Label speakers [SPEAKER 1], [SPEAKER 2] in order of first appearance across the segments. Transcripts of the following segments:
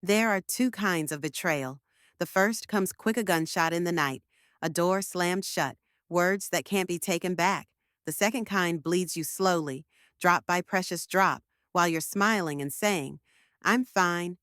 [SPEAKER 1] There are two kinds of betrayal. The first comes quick, a gunshot in the night, a door slammed shut, words that can't be taken back. The second kind bleeds you slowly, drop by precious drop, while you're smiling and saying, "I'm fine."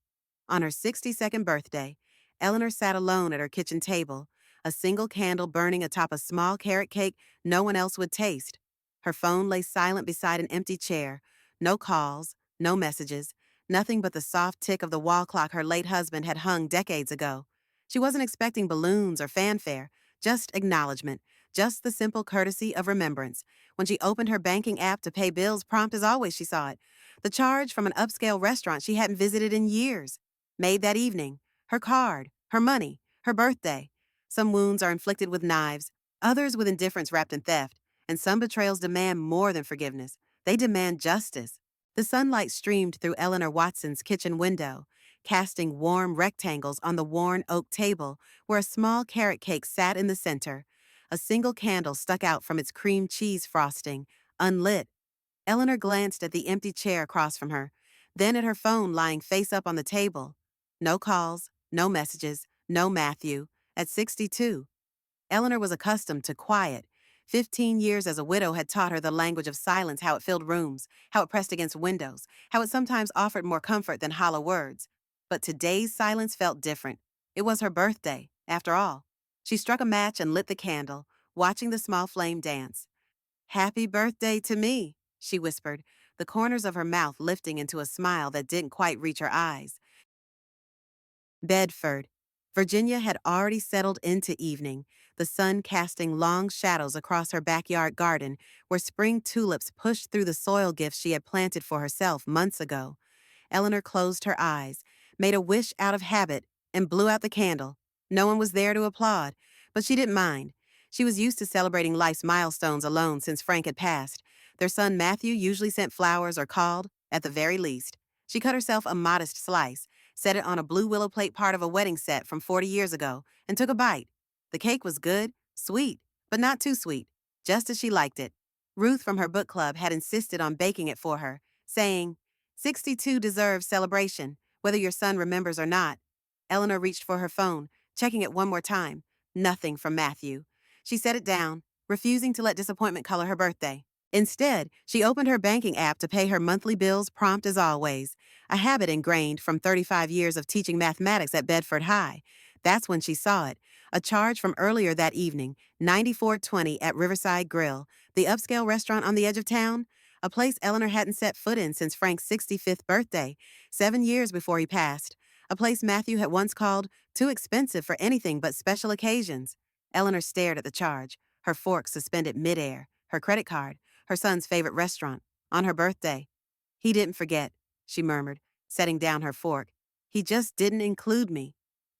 [SPEAKER 1] On her 62nd birthday, Eleanor sat alone at her kitchen table, a single candle burning atop a small carrot cake no one else would taste. Her phone lay silent beside an empty chair. No calls, no messages, nothing but the soft tick of the wall clock her late husband had hung decades ago. She wasn't expecting balloons or fanfare, just acknowledgement, just the simple courtesy of remembrance. When she opened her banking app to pay bills, prompt as always she saw it. The charge from an upscale restaurant she hadn't visited in years. Made that evening, her card, her money, her birthday. Some wounds are inflicted with knives, others with indifference wrapped in theft, and some betrayals demand more than forgiveness. They demand justice. The sunlight streamed through Eleanor Watson's kitchen window, casting warm rectangles on the worn oak table where a small carrot cake sat in the center. A single candle stuck out from its cream cheese frosting, unlit. Eleanor glanced at the empty chair across from her, then at her phone lying face up on the table. No calls, no messages, no Matthew. At 62, Eleanor was accustomed to quiet. 15 years as a widow had taught her the language of silence, how it filled rooms, how it pressed against windows, how it sometimes offered more comfort than hollow words. But today's silence felt different. It was her birthday, after all. She struck a match and lit the candle, watching the small flame dance. "Happy birthday to me," she whispered, the corners of her mouth lifting into a smile that didn't quite reach her eyes. Bedford, Virginia had already settled into evening, the sun casting long shadows across her backyard garden where spring tulips pushed through the soil gifts she had planted for herself months ago. Eleanor closed her eyes, made a wish out of habit, and blew out the candle. No one was there to applaud, but she didn't mind. She was used to celebrating life's milestones alone since Frank had passed. Their son Matthew usually sent flowers or called, at the very least. She cut herself a modest slice, set it on a blue willow plate part of a wedding set from 40 years ago, and took a bite. The cake was good, sweet, but not too sweet, just as she liked it. Ruth from her book club had insisted on baking it for her, saying, 62 deserves celebration, whether your son remembers or not. Eleanor reached for her phone, checking it one more time. Nothing from Matthew. She set it down, refusing to let disappointment color her birthday. Instead, she opened her banking app to pay her monthly bills prompt as always, a habit ingrained from 35 years of teaching mathematics at Bedford High. That's when she saw it, a charge from earlier that evening, 9420 at Riverside Grill, the upscale restaurant on the edge of town, a place Eleanor hadn't set foot in since Frank's 65th birthday, 7 years before he passed, a place Matthew had once called too expensive for anything but special occasions. Eleanor stared at the charge, her fork suspended midair, her credit card, her son's favorite restaurant, on her birthday. "He didn't forget," she murmured, setting down her fork. "He just didn't include me."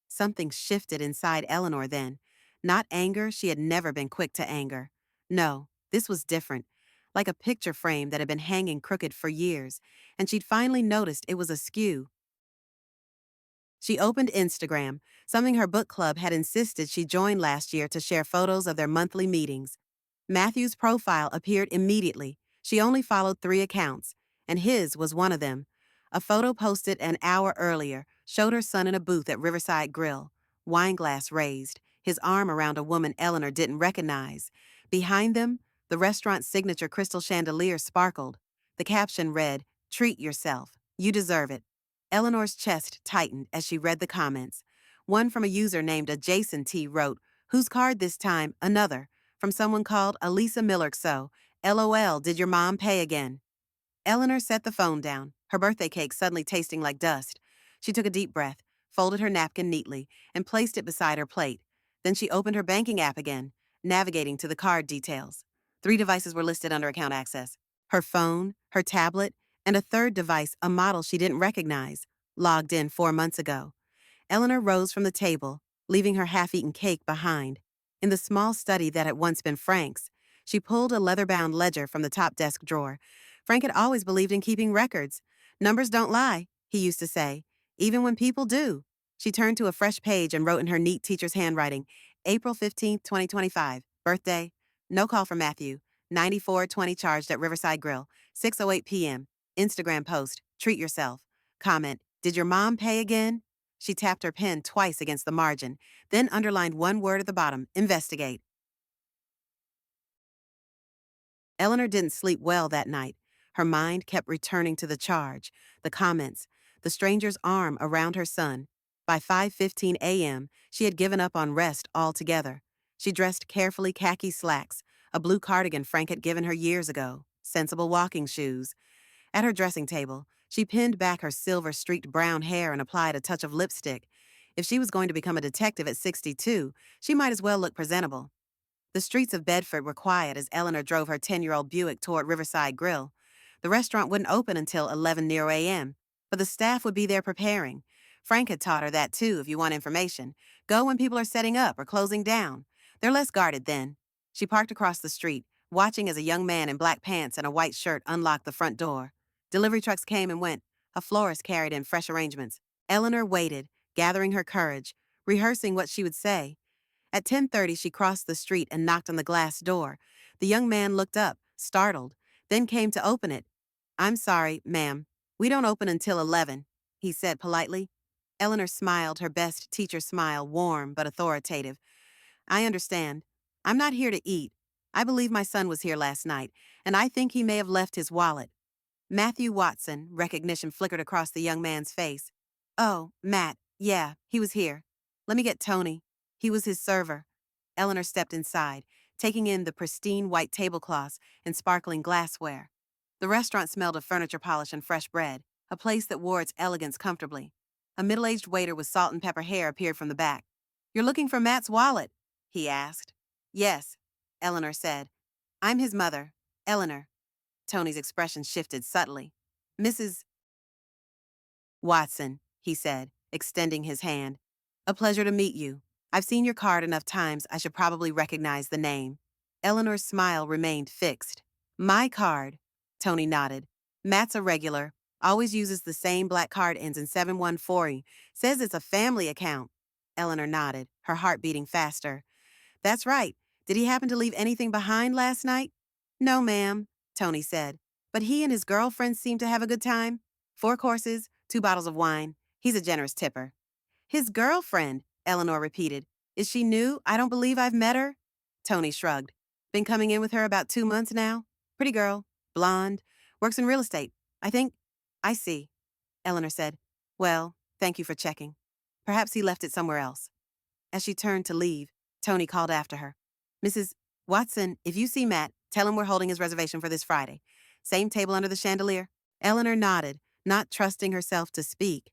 [SPEAKER 1] Something shifted inside Eleanor then. Not anger, she had never been quick to anger. No, this was different, like a picture frame that had been hanging crooked for years, and she'd finally noticed it was askew. She opened Instagram, something her book club had insisted she join last year to share photos of their monthly meetings. Matthew's profile appeared immediately. She only followed 3 accounts, and his was one of them. A photo posted an hour earlier showed her son in a booth at Riverside Grill, wineglass raised, his arm around a woman Eleanor didn't recognize. Behind them, the restaurant's signature crystal chandelier sparkled. The caption read, "Treat yourself. You deserve it." Eleanor's chest tightened as she read the comments. One from a user named Jason T wrote, "Whose card this time? Another." From someone called Elisa Millerkso, "LOL, did your mom pay again?" Eleanor set the phone down, her birthday cake suddenly tasting like dust. She took a deep breath, folded her napkin neatly, and placed it beside her plate. Then she opened her banking app again, navigating to the card details. 3 devices were listed under account access. Her phone, her tablet, and a third device, a model she didn't recognize, logged in 4 months ago. Eleanor rose from the table, leaving her half-eaten cake behind. In the small study that had once been Frank's, she pulled a leather-bound ledger from the top desk drawer. Frank had always believed in keeping records. "Numbers don't lie," he used to say, "even when people do." She turned to a fresh page and wrote in her neat teacher's handwriting, "April 15th, 2025, birthday, no call from Matthew, 9420 charged at Riverside Grill, 6:08 p.m. Instagram post, treat yourself. Comment, did your mom pay again? She tapped her pen twice against the margin, then underlined one word at the bottom, investigate. Eleanor didn't sleep well that night. Her mind kept returning to the charge, the comments, the stranger's arm around her son. By 5:15 a.m., she had given up on rest altogether. She dressed carefully khaki slacks, a blue cardigan Frank had given her years ago, sensible walking shoes. At her dressing table, she pinned back her silver-streaked brown hair and applied a touch of lipstick. If she was going to become a detective at 62, she might as well look presentable. The streets of Bedford were quiet as Eleanor drove her 10-year-old Buick toward Riverside Grill. The restaurant wouldn't open until 11 a.m., but the staff would be there preparing. Frank had taught her that too, if you want information. Go when people are setting up or closing down. They're less guarded then. She parked across the street, watching as a young man in black pants and a white shirt unlocked the front door. Delivery trucks came and went. A florist carried in fresh arrangements. Eleanor waited, gathering her courage, rehearsing what she would say. At 10:30, she crossed the street and knocked on the glass door. The young man looked up, startled, then came to open it. "I'm sorry, ma'am. We don't open until 11, he said politely. Eleanor smiled her best teacher smile, warm but authoritative. "I understand. I'm not here to eat. I believe my son was here last night, and I think he may have left his wallet." Matthew Watson, recognition flickered across the young man's face. "Oh, Matt, yeah, he was here. Let me get Tony. He was his server." Eleanor stepped inside, taking in the pristine white tablecloths and sparkling glassware. The restaurant smelled of furniture polish and fresh bread, a place that wore its elegance comfortably. A middle-aged waiter with salt and pepper hair appeared from the back. "You're looking for Matt's wallet?" he asked. "Yes," Eleanor said. "I'm his mother, Eleanor." Tony's expression shifted subtly. "Mrs. Watson," he said, extending his hand. "A pleasure to meet you. I've seen your card enough times I should probably recognize the name." Eleanor's smile remained fixed. "My card," Tony nodded. "Matt's a regular. Always uses the same black card, ends in 714. Says it's a family account." Eleanor nodded, her heart beating faster. "That's right. Did he happen to leave anything behind last night?" "No, ma'am," Tony said. "But he and his girlfriend seemed to have a good time. 4 courses, 2 bottles of wine. He's a generous tipper." "His girlfriend," Eleanor repeated. "Is she new? I don't believe I've met her." Tony shrugged. "Been coming in with her about 2 months now. Pretty girl, blonde, works in real estate. I think." "I see," Eleanor said. "Well, thank you for checking. Perhaps he left it somewhere else." As she turned to leave, Tony called after her. "Mrs. Watson, if you see Matt, tell him we're holding his reservation for this Friday. Same table under the chandelier?" Eleanor nodded, not trusting herself to speak.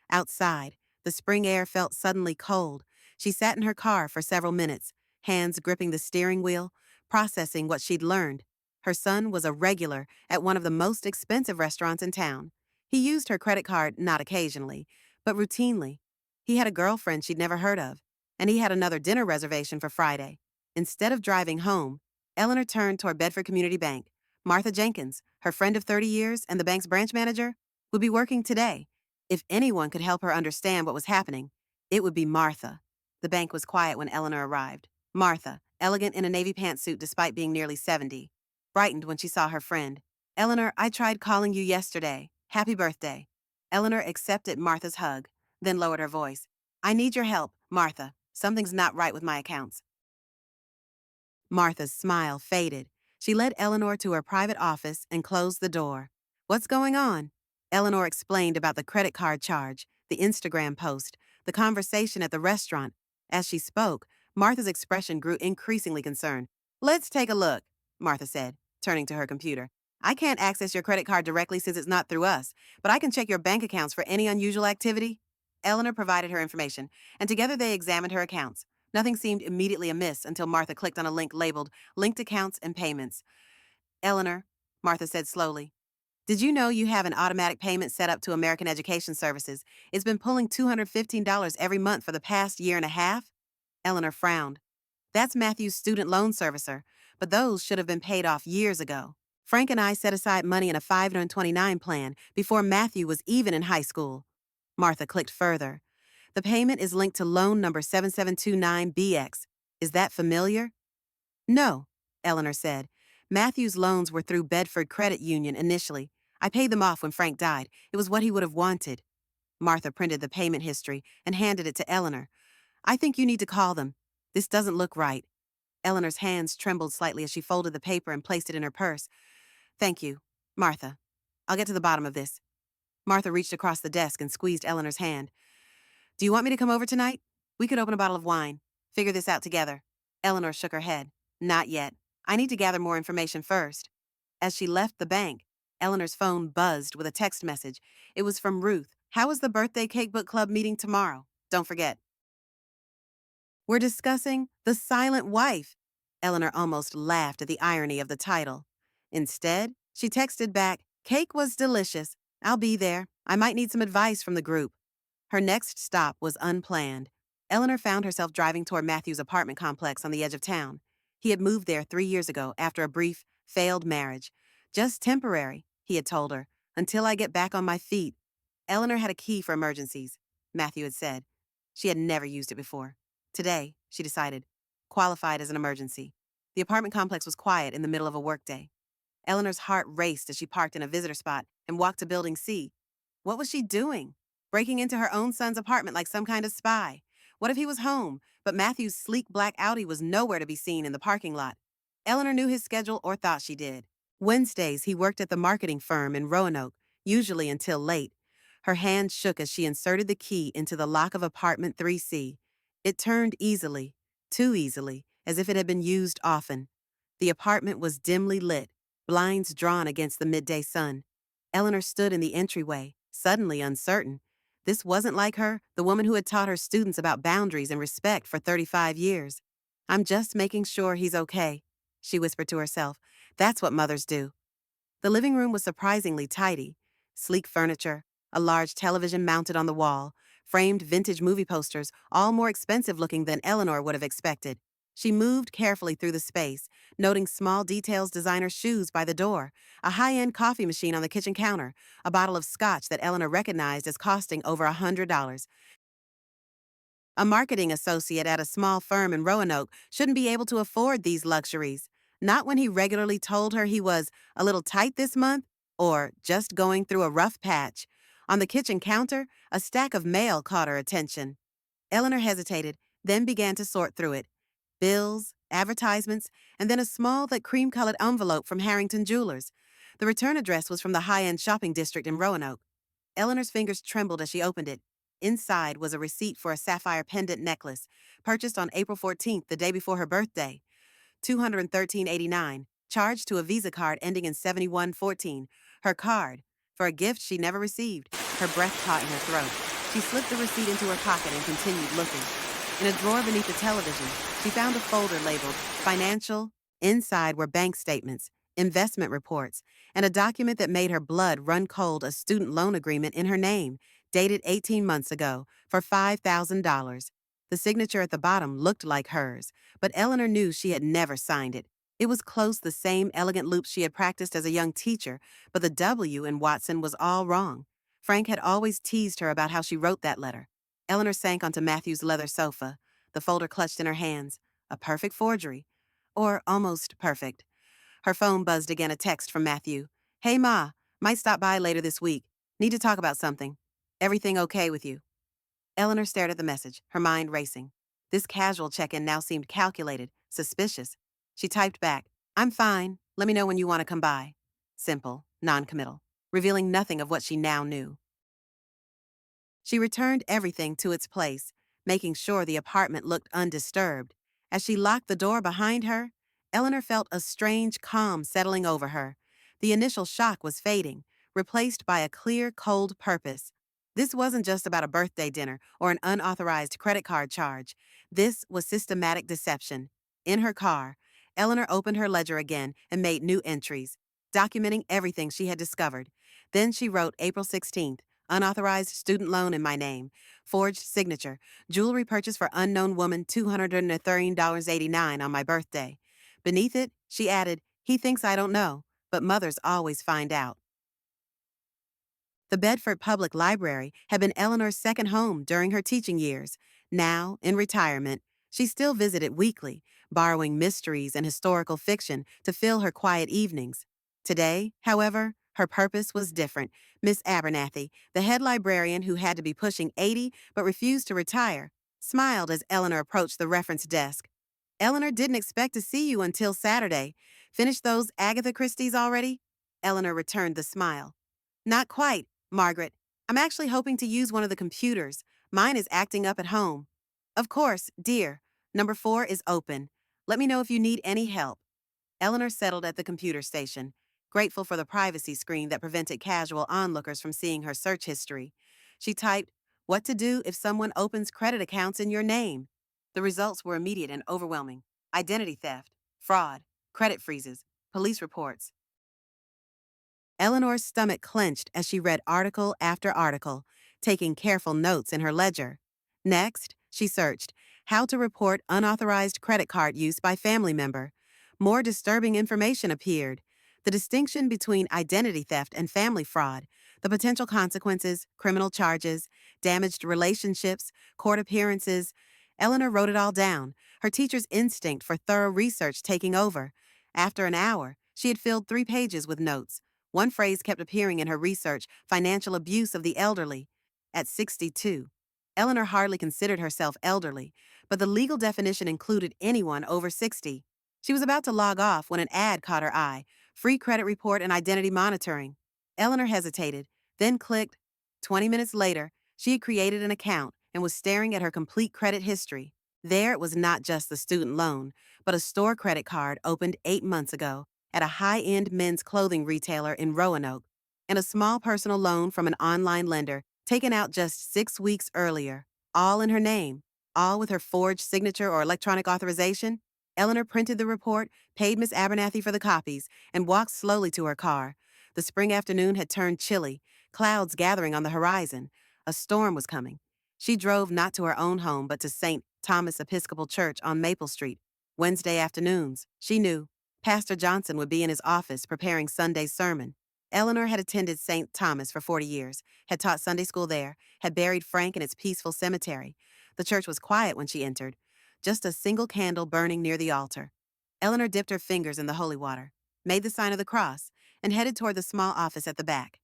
[SPEAKER 1] Outside, the spring air felt suddenly cold. She sat in her car for several minutes, hands gripping the steering wheel, processing what she'd learned. Her son was a regular at one of the most expensive restaurants in town. He used her credit card not occasionally, but routinely. He had a girlfriend she'd never heard of, and he had another dinner reservation for Friday. Instead of driving home, Eleanor turned toward Bedford Community Bank. Martha Jenkins, her friend of 30 years and the bank's branch manager, would be working today. If anyone could help her understand what was happening, it would be Martha. The bank was quiet when Eleanor arrived. Martha, elegant in a navy pantsuit despite being nearly 70, brightened when she saw her friend. "Eleanor, I tried calling you yesterday. Happy birthday." Eleanor accepted Martha's hug, then lowered her voice. "I need your help, Martha. Something's not right with my accounts." Martha's smile faded. She led Eleanor to her private office and closed the door. "What's going on?" Eleanor explained about the credit card charge, the Instagram post, the conversation at the restaurant. As she spoke, Martha's expression grew increasingly concerned. "Let's take a look," Martha said, turning to her computer. "I can't access your credit card directly since it's not through us, but I can check your bank accounts for any unusual activity." Eleanor provided her information, and together they examined her accounts. Nothing seemed immediately amiss until Martha clicked on a link labeled Linked Accounts and Payments. "Eleanor," Martha said slowly, "did you know you have an automatic payment set up to American Education Services? It's been pulling $215 every month for the past year and a half." Eleanor frowned. "That's Matthew's student loan servicer, but those should have been paid off years ago. Frank and I set aside money in a 529 plan before Matthew was even in high school." Martha clicked further. "The payment is linked to loan number 7729BX. Is that familiar?" "No," Eleanor said. "Matthew's loans were through Bedford Credit Union initially. I paid them off when Frank died. It was what he would have wanted." Martha printed the payment history and handed it to Eleanor. I think you need to call them. This doesn't look right. Eleanor's hands trembled slightly as she folded the paper and placed it in her purse. Thank you, Martha. I'll get to the bottom of this. Martha reached across the desk and squeezed Eleanor's hand. Do you want me to come over tonight? We could open a bottle of wine. Figure this out together. Eleanor shook her head. Not yet. I need to gather more information first. As she left the bank, Eleanor's phone buzzed with a text message. It was from Ruth. How is the birthday cake book club meeting tomorrow? Don't forget. We're discussing The Silent Wife. Eleanor almost laughed at the irony of the title. Instead, she texted back, Cake was delicious. I'll be there. I might need some advice from the group. Her next stop was unplanned. Eleanor found herself driving toward Matthew's apartment complex on the edge of town. He had moved there 3 years ago after a brief, failed marriage. Just temporary, he had told her, until I get back on my feet. Eleanor had a key for emergencies, Matthew had said. She had never used it before. Today, she decided, qualified as an emergency. The apartment complex was quiet in the middle of a workday. Eleanor's heart raced as she parked in a visitor spot and walked to Building C. What was she doing? Breaking into her own son's apartment like some kind of spy. What if he was home, but Matthew's sleek black Audi was nowhere to be seen in the parking lot? Eleanor knew his schedule or thought she did. Wednesdays, he worked at the marketing firm in Roanoke, usually until late. Her hand shook as she inserted the key into the lock of apartment 3C. It turned easily, too easily, as if it had been used often. The apartment was dimly lit, blinds drawn against the midday sun. Eleanor stood in the entryway, suddenly uncertain. This wasn't like her, the woman who had taught her students about boundaries and respect for 35 years. I'm just making sure he's okay, she whispered to herself. That's what mothers do. The living room was surprisingly tidy. Sleek furniture, a large television mounted on the wall, framed vintage movie posters, all more expensive looking than Eleanor would have expected. She moved carefully through the space, noting small details, designer shoes by the door, a high-end coffee machine on the kitchen counter, a bottle of scotch that Eleanor recognized as costing over $100. A marketing associate at a small firm in Roanoke shouldn't be able to afford these luxuries. Not when he regularly told her he was a little tight this month or just going through a rough patch. On the kitchen counter, a stack of mail caught her attention. Eleanor hesitated, then began to sort through it. Bills, advertisements, and then a small but cream-colored envelope from Harrington Jewelers. The return address was from the high-end shopping district in Roanoke. Eleanor's fingers trembled as she opened it. Inside was a receipt for a sapphire pendant necklace, purchased on April 14th, the day before her birthday. $213.89, charged to a Visa card ending in 7114. Her card, for a gift she never received. Her breath caught in her throat. She slipped the receipt into her pocket and continued looking. In a drawer beneath the television, she found a folder labeled Financial. Inside were bank statements, investment reports, and a document that made her blood run cold, a student loan agreement in her name, dated 18 months ago, for $5,000. The signature at the bottom looked like hers, but Eleanor knew she had never signed it. It was close the same elegant loops she had practiced as a young teacher, but the W in Watson was all wrong. Frank had always teased her about how she wrote that letter. Eleanor sank onto Matthew's leather sofa, the folder clutched in her hands. A perfect forgery. Or almost perfect. Her phone buzzed again, a text from Matthew. Hey, Ma. Might stop by later this week. Need to talk about something. Everything okay with you? Eleanor stared at the message, her mind racing. This casual check-in now seemed calculated, suspicious. She typed back, I'm fine. Let me know when you want to come by. Simple, non-committal, revealing nothing of what she now knew. She returned everything to its place, making sure the apartment looked undisturbed. As she locked the door behind her, Eleanor felt a strange calm settling over her. The initial shock was fading, replaced by a clear, cold purpose. This wasn't just about a birthday dinner or an unauthorized credit card charge. This was systematic deception. In her car, Eleanor opened her ledger again and made new entries, documenting everything she had discovered. Then she wrote April 16th, unauthorized student loan in my name, forged signature, jewelry purchase for unknown woman, $213.89 on my birthday. Beneath it, she added, he thinks I don't know, but mothers always find out. The Bedford Public Library had been Eleanor's second home during her teaching years. Now, in retirement, she still visited weekly, borrowing mysteries and historical fiction to fill her quiet evenings. Today, however, Her purpose was different. Miss Abernathy, the head librarian who had to be pushing 80 but refused to retire, smiled as Eleanor approached the reference desk. Eleanor didn't expect to see you until Saturday. Finished those Agatha Christie's already? Eleanor returned the smile. Not quite, Margaret. I'm actually hoping to use one of the computers. Mine is acting up at home. Of course, dear. Number 4 is open. Let me know if you need any help. Eleanor settled at the computer station, grateful for the privacy screen that prevented casual onlookers from seeing her search history. She typed, "What to do if someone opens credit accounts in your name?" The results were immediate and overwhelming. Identity theft, fraud, credit freezes, police reports. Eleanor's stomach clenched as she read article after article, taking careful notes in her ledger. Next, she searched, "How to report unauthorized credit card use by family member." More disturbing information appeared. The distinction between identity theft and family fraud, the potential consequences, criminal charges, damaged relationships, court appearances. Eleanor wrote it all down, her teacher's instinct for thorough research taking over. After an hour, she had filled 3 pages with notes. One phrase kept appearing in her research: financial abuse of the elderly. At 62, Eleanor hardly considered herself elderly, but the legal definition included anyone over 60. She was about to log off when an ad caught her eye: free credit report and identity monitoring. Eleanor hesitated, then clicked. 20 minutes later, she had created an account and was staring at her complete credit history. There it was not just the student loan, but a store credit card opened 8 months ago at a high-end men's clothing retailer in Roanoke, and a small personal loan from an online lender taken out just 6 weeks earlier, all in her name, all with her forged signature or electronic authorization. Eleanor printed the report, paid Miss Abernathy for the copies, and walked slowly to her car. The spring afternoon had turned chilly, clouds gathering on the horizon. A storm was coming. She drove not to her own home but to St. Thomas Episcopal Church on Maple Street. Wednesday afternoons, she knew, Pastor Johnson would be in his office preparing Sunday's sermon. Eleanor had attended St. Thomas for 40 years, had taught Sunday school there, had buried Frank in its peaceful cemetery. The church was quiet when she entered, just a single candle burning near the altar. Eleanor dipped her fingers in the holy water, made the sign of the cross, and headed toward the small office at the back.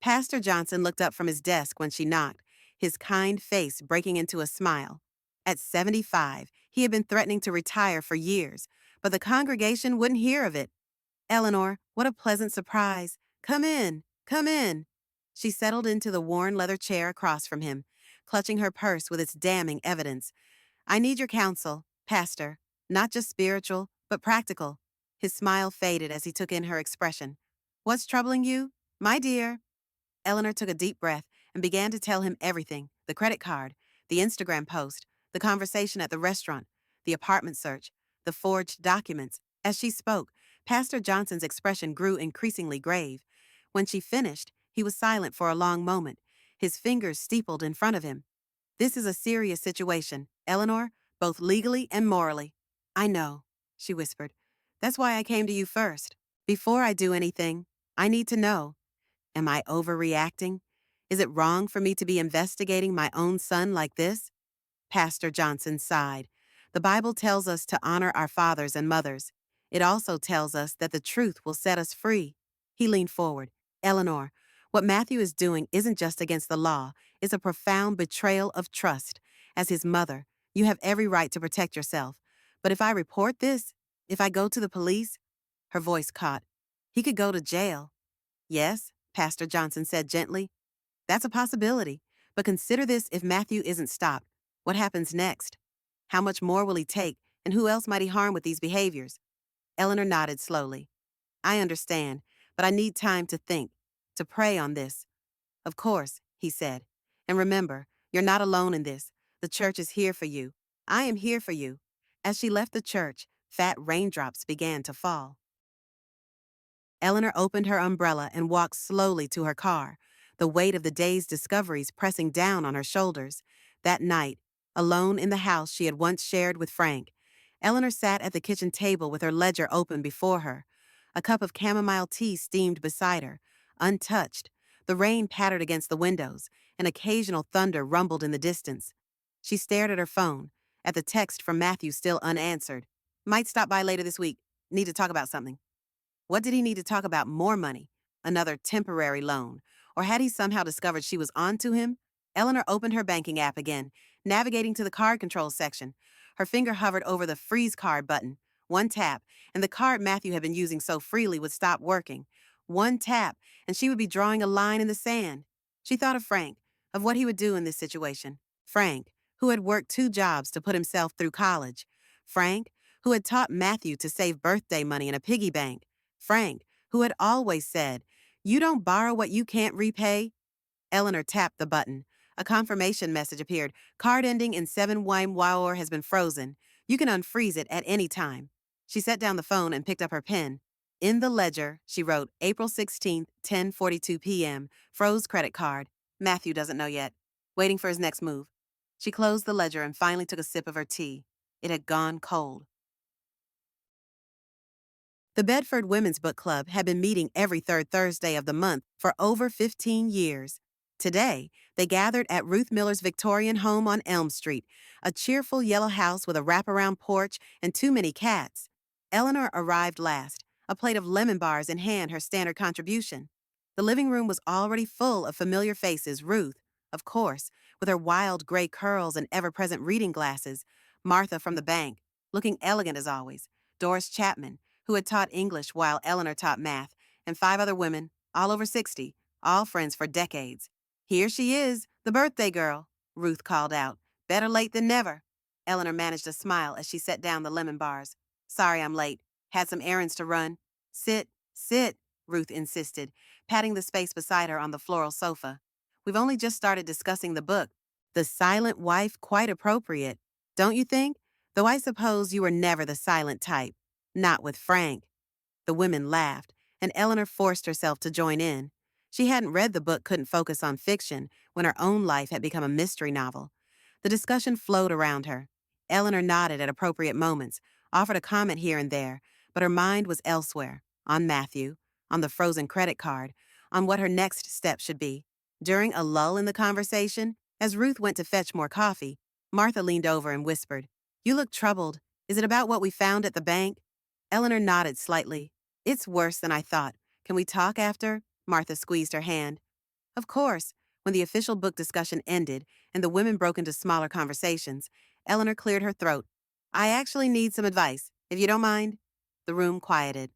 [SPEAKER 1] Pastor Johnson looked up from his desk when she knocked, his kind face breaking into a smile. At 75, he had been threatening to retire for years, but the congregation wouldn't hear of it. "Eleanor, what a pleasant surprise. Come in, come in." She settled into the worn leather chair across from him, clutching her purse with its damning evidence. "I need your counsel, Pastor, not just spiritual, but practical." His smile faded as he took in her expression. "What's troubling you, my dear?" Eleanor took a deep breath and began to tell him everything: the credit card, the Instagram post, the conversation at the restaurant, the apartment search, the forged documents. As she spoke, Pastor Johnson's expression grew increasingly grave. When she finished, he was silent for a long moment, his fingers steepled in front of him. "This is a serious situation, Eleanor, both legally and morally." "I know," she whispered. "That's why I came to you first. Before I do anything, I need to know. Am I overreacting? Is it wrong for me to be investigating my own son like this?" Pastor Johnson sighed. "The Bible tells us to honor our fathers and mothers. It also tells us that the truth will set us free." He leaned forward. "Eleanor, what Matthew is doing isn't just against the law. It's a profound betrayal of trust. As his mother, you have every right to protect yourself. But if I report this, if I go to the police," her voice caught, "he could go to jail." "Yes," Pastor Johnson said gently. "That's a possibility. But consider this: if Matthew isn't stopped, what happens next? How much more will he take, and who else might he harm with these behaviors?" Eleanor nodded slowly. "I understand, but I need time to think, to pray on this." "Of course," he said. "And remember, you're not alone in this. The church is here for you. I am here for you." As she left the church, fat raindrops began to fall. Eleanor opened her umbrella and walked slowly to her car, the weight of the day's discoveries pressing down on her shoulders. That night, alone in the house she had once shared with Frank, Eleanor sat at the kitchen table with her ledger open before her. A cup of chamomile tea steamed beside her, untouched. The rain pattered against the windows, and occasional thunder rumbled in the distance. She stared at her phone, at the text from Matthew still unanswered. "Might stop by later this week. Need to talk about something." What did he need to talk about more money? Another temporary loan? Or had he somehow discovered she was onto him? Eleanor opened her banking app again, navigating to the card controls section. Her finger hovered over the freeze card button. One tap, and the card Matthew had been using so freely would stop working. One tap, and she would be drawing a line in the sand. She thought of Frank, of what he would do in this situation. Frank, who had worked 2 jobs to put himself through college. Frank, who had taught Matthew to save birthday money in a piggy bank. Frank, who had always said, "You don't borrow what you can't repay." Eleanor tapped the button. A confirmation message appeared. Card ending in 7 has been frozen. You can unfreeze it at any time. She set down the phone and picked up her pen. In the ledger, she wrote April 16th, 10:42 p.m., froze credit card. Matthew doesn't know yet. Waiting for his next move. She closed the ledger and finally took a sip of her tea. It had gone cold. The Bedford Women's Book Club had been meeting every third Thursday of the month for over 15 years. Today, they gathered at Ruth Miller's Victorian home on Elm Street, a cheerful yellow house with a wraparound porch and too many cats. Eleanor arrived last, a plate of lemon bars in hand, her standard contribution. The living room was already full of familiar faces. Ruth, of course, with her wild gray curls and ever-present reading glasses. Martha from the bank, looking elegant as always. Doris Chapman, who had taught English while Eleanor taught math, and 5 other women, all over 60, all friends for decades. "Here she is, the birthday girl," Ruth called out. "Better late than never." Eleanor managed a smile as she set down the lemon bars. "Sorry I'm late. Had some errands to run." "Sit, sit," Ruth insisted, patting the space beside her on the floral sofa. "We've only just started discussing the book. The Silent Wife, quite appropriate. Don't you think? Though I suppose you were never the silent type. Not with Frank." The women laughed, and Eleanor forced herself to join in. She hadn't read the book Couldn't Focus on Fiction when her own life had become a mystery novel. The discussion flowed around her. Eleanor nodded at appropriate moments, offered a comment here and there, but her mind was elsewhere, on Matthew, on the frozen credit card, on what her next step should be. During a lull in the conversation, as Ruth went to fetch more coffee, Martha leaned over and whispered, "You look troubled. Is it about what we found at the bank?" Eleanor nodded slightly. "It's worse than I thought. Can we talk after?" Martha squeezed her hand. Of course. When the official book discussion ended and the women broke into smaller conversations, Eleanor cleared her throat. "I actually need some advice, if you don't mind." The room quieted.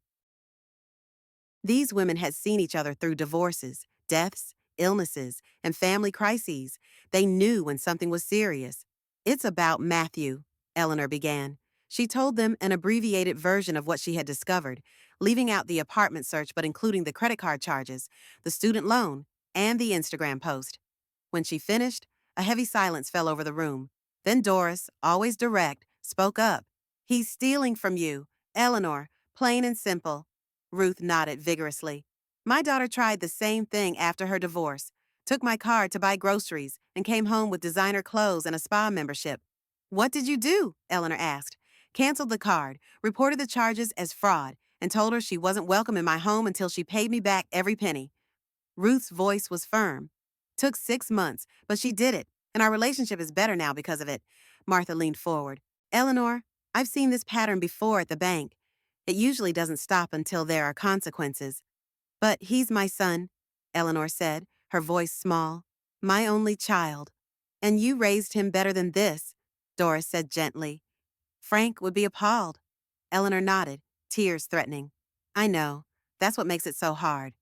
[SPEAKER 1] These women had seen each other through divorces, deaths, illnesses, and family crises. They knew when something was serious. "It's about Matthew," Eleanor began. She told them an abbreviated version of what she had discovered, leaving out the apartment search but including the credit card charges, the student loan, and the Instagram post. When she finished, a heavy silence fell over the room. Then Doris, always direct, spoke up. "He's stealing from you, Eleanor, plain and simple." Ruth nodded vigorously. "My daughter tried the same thing after her divorce. Took my card to buy groceries and came home with designer clothes and a spa membership." "What did you do?" Eleanor asked. "Canceled the card, reported the charges as fraud, and told her she wasn't welcome in my home until she paid me back every penny." Ruth's voice was firm. "Took 6 months, but she did it, and our relationship is better now because of it." Martha leaned forward. "Eleanor, I've seen this pattern before at the bank. It usually doesn't stop until there are consequences." "But he's my son," Eleanor said, her voice small. "My only child. And you raised him better than this," Doris said gently. "Frank would be appalled." Eleanor nodded, tears threatening. "I know. That's what makes it so hard."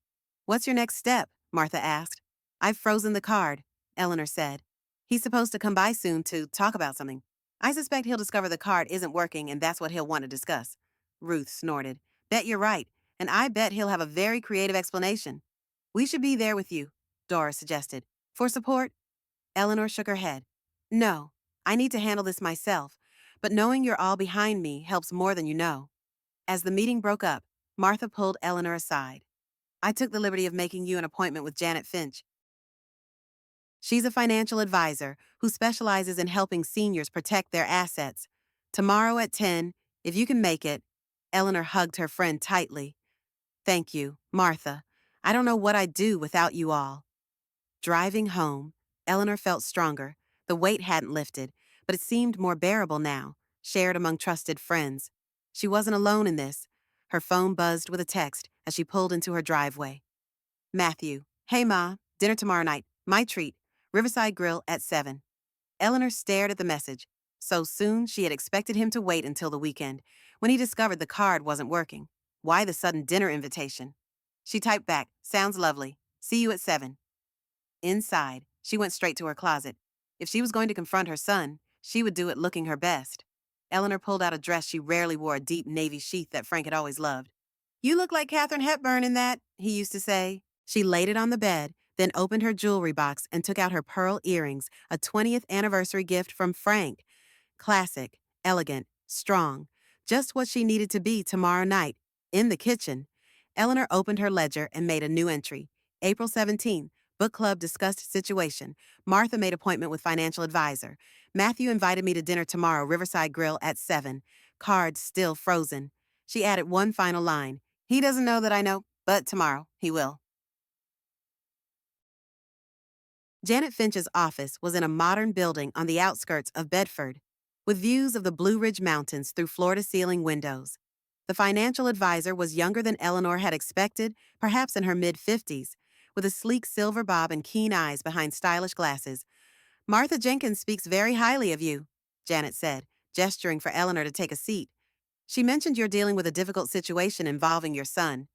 [SPEAKER 1] "What's your next step?" Martha asked. "I've frozen the card," Eleanor said. "He's supposed to come by soon to talk about something. I suspect he'll discover the card isn't working and that's what he'll want to discuss." Ruth snorted. "Bet you're right, and I bet he'll have a very creative explanation." "We should be there with you," Doris suggested. "For support?" Eleanor shook her head. "No, I need to handle this myself, but knowing you're all behind me helps more than you know." As the meeting broke up, Martha pulled Eleanor aside. "I took the liberty of making you an appointment with Janet Finch. She's a financial advisor who specializes in helping seniors protect their assets. Tomorrow at 10, if you can make it." Eleanor hugged her friend tightly. "Thank you, Martha. I don't know what I'd do without you all." Driving home, Eleanor felt stronger. The weight hadn't lifted, but it seemed more bearable now, shared among trusted friends. She wasn't alone in this. Her phone buzzed with a text as she pulled into her driveway. Matthew, hey Ma, dinner tomorrow night. My treat. Riverside Grill at 7. Eleanor stared at the message. So soon, she had expected him to wait until the weekend, when he discovered the card wasn't working. Why the sudden dinner invitation? She typed back, sounds lovely. See you at 7. Inside, she went straight to her closet. If she was going to confront her son, she would do it looking her best. Eleanor pulled out a dress she rarely wore, a deep navy sheath that Frank had always loved. You look like Katharine Hepburn in that, he used to say. She laid it on the bed, then opened her jewelry box and took out her pearl earrings, a 20th anniversary gift from Frank. Classic, elegant, strong. Just what she needed to be tomorrow night. In the kitchen, Eleanor opened her ledger and made a new entry. April 17th, book club discussed situation. Martha made appointment with financial advisor. Matthew invited me to dinner tomorrow, Riverside Grill at 7. Cards still frozen. She added one final line. He doesn't know that I know, but tomorrow he will. Janet Finch's office was in a modern building on the outskirts of Bedford, with views of the Blue Ridge Mountains through floor-to-ceiling windows. The financial advisor was younger than Eleanor had expected, perhaps in her mid-50s, with a sleek silver bob and keen eyes behind stylish glasses. Martha Jenkins speaks very highly of you, Janet said, gesturing for Eleanor to take a seat. She mentioned you're dealing with a difficult situation involving your son.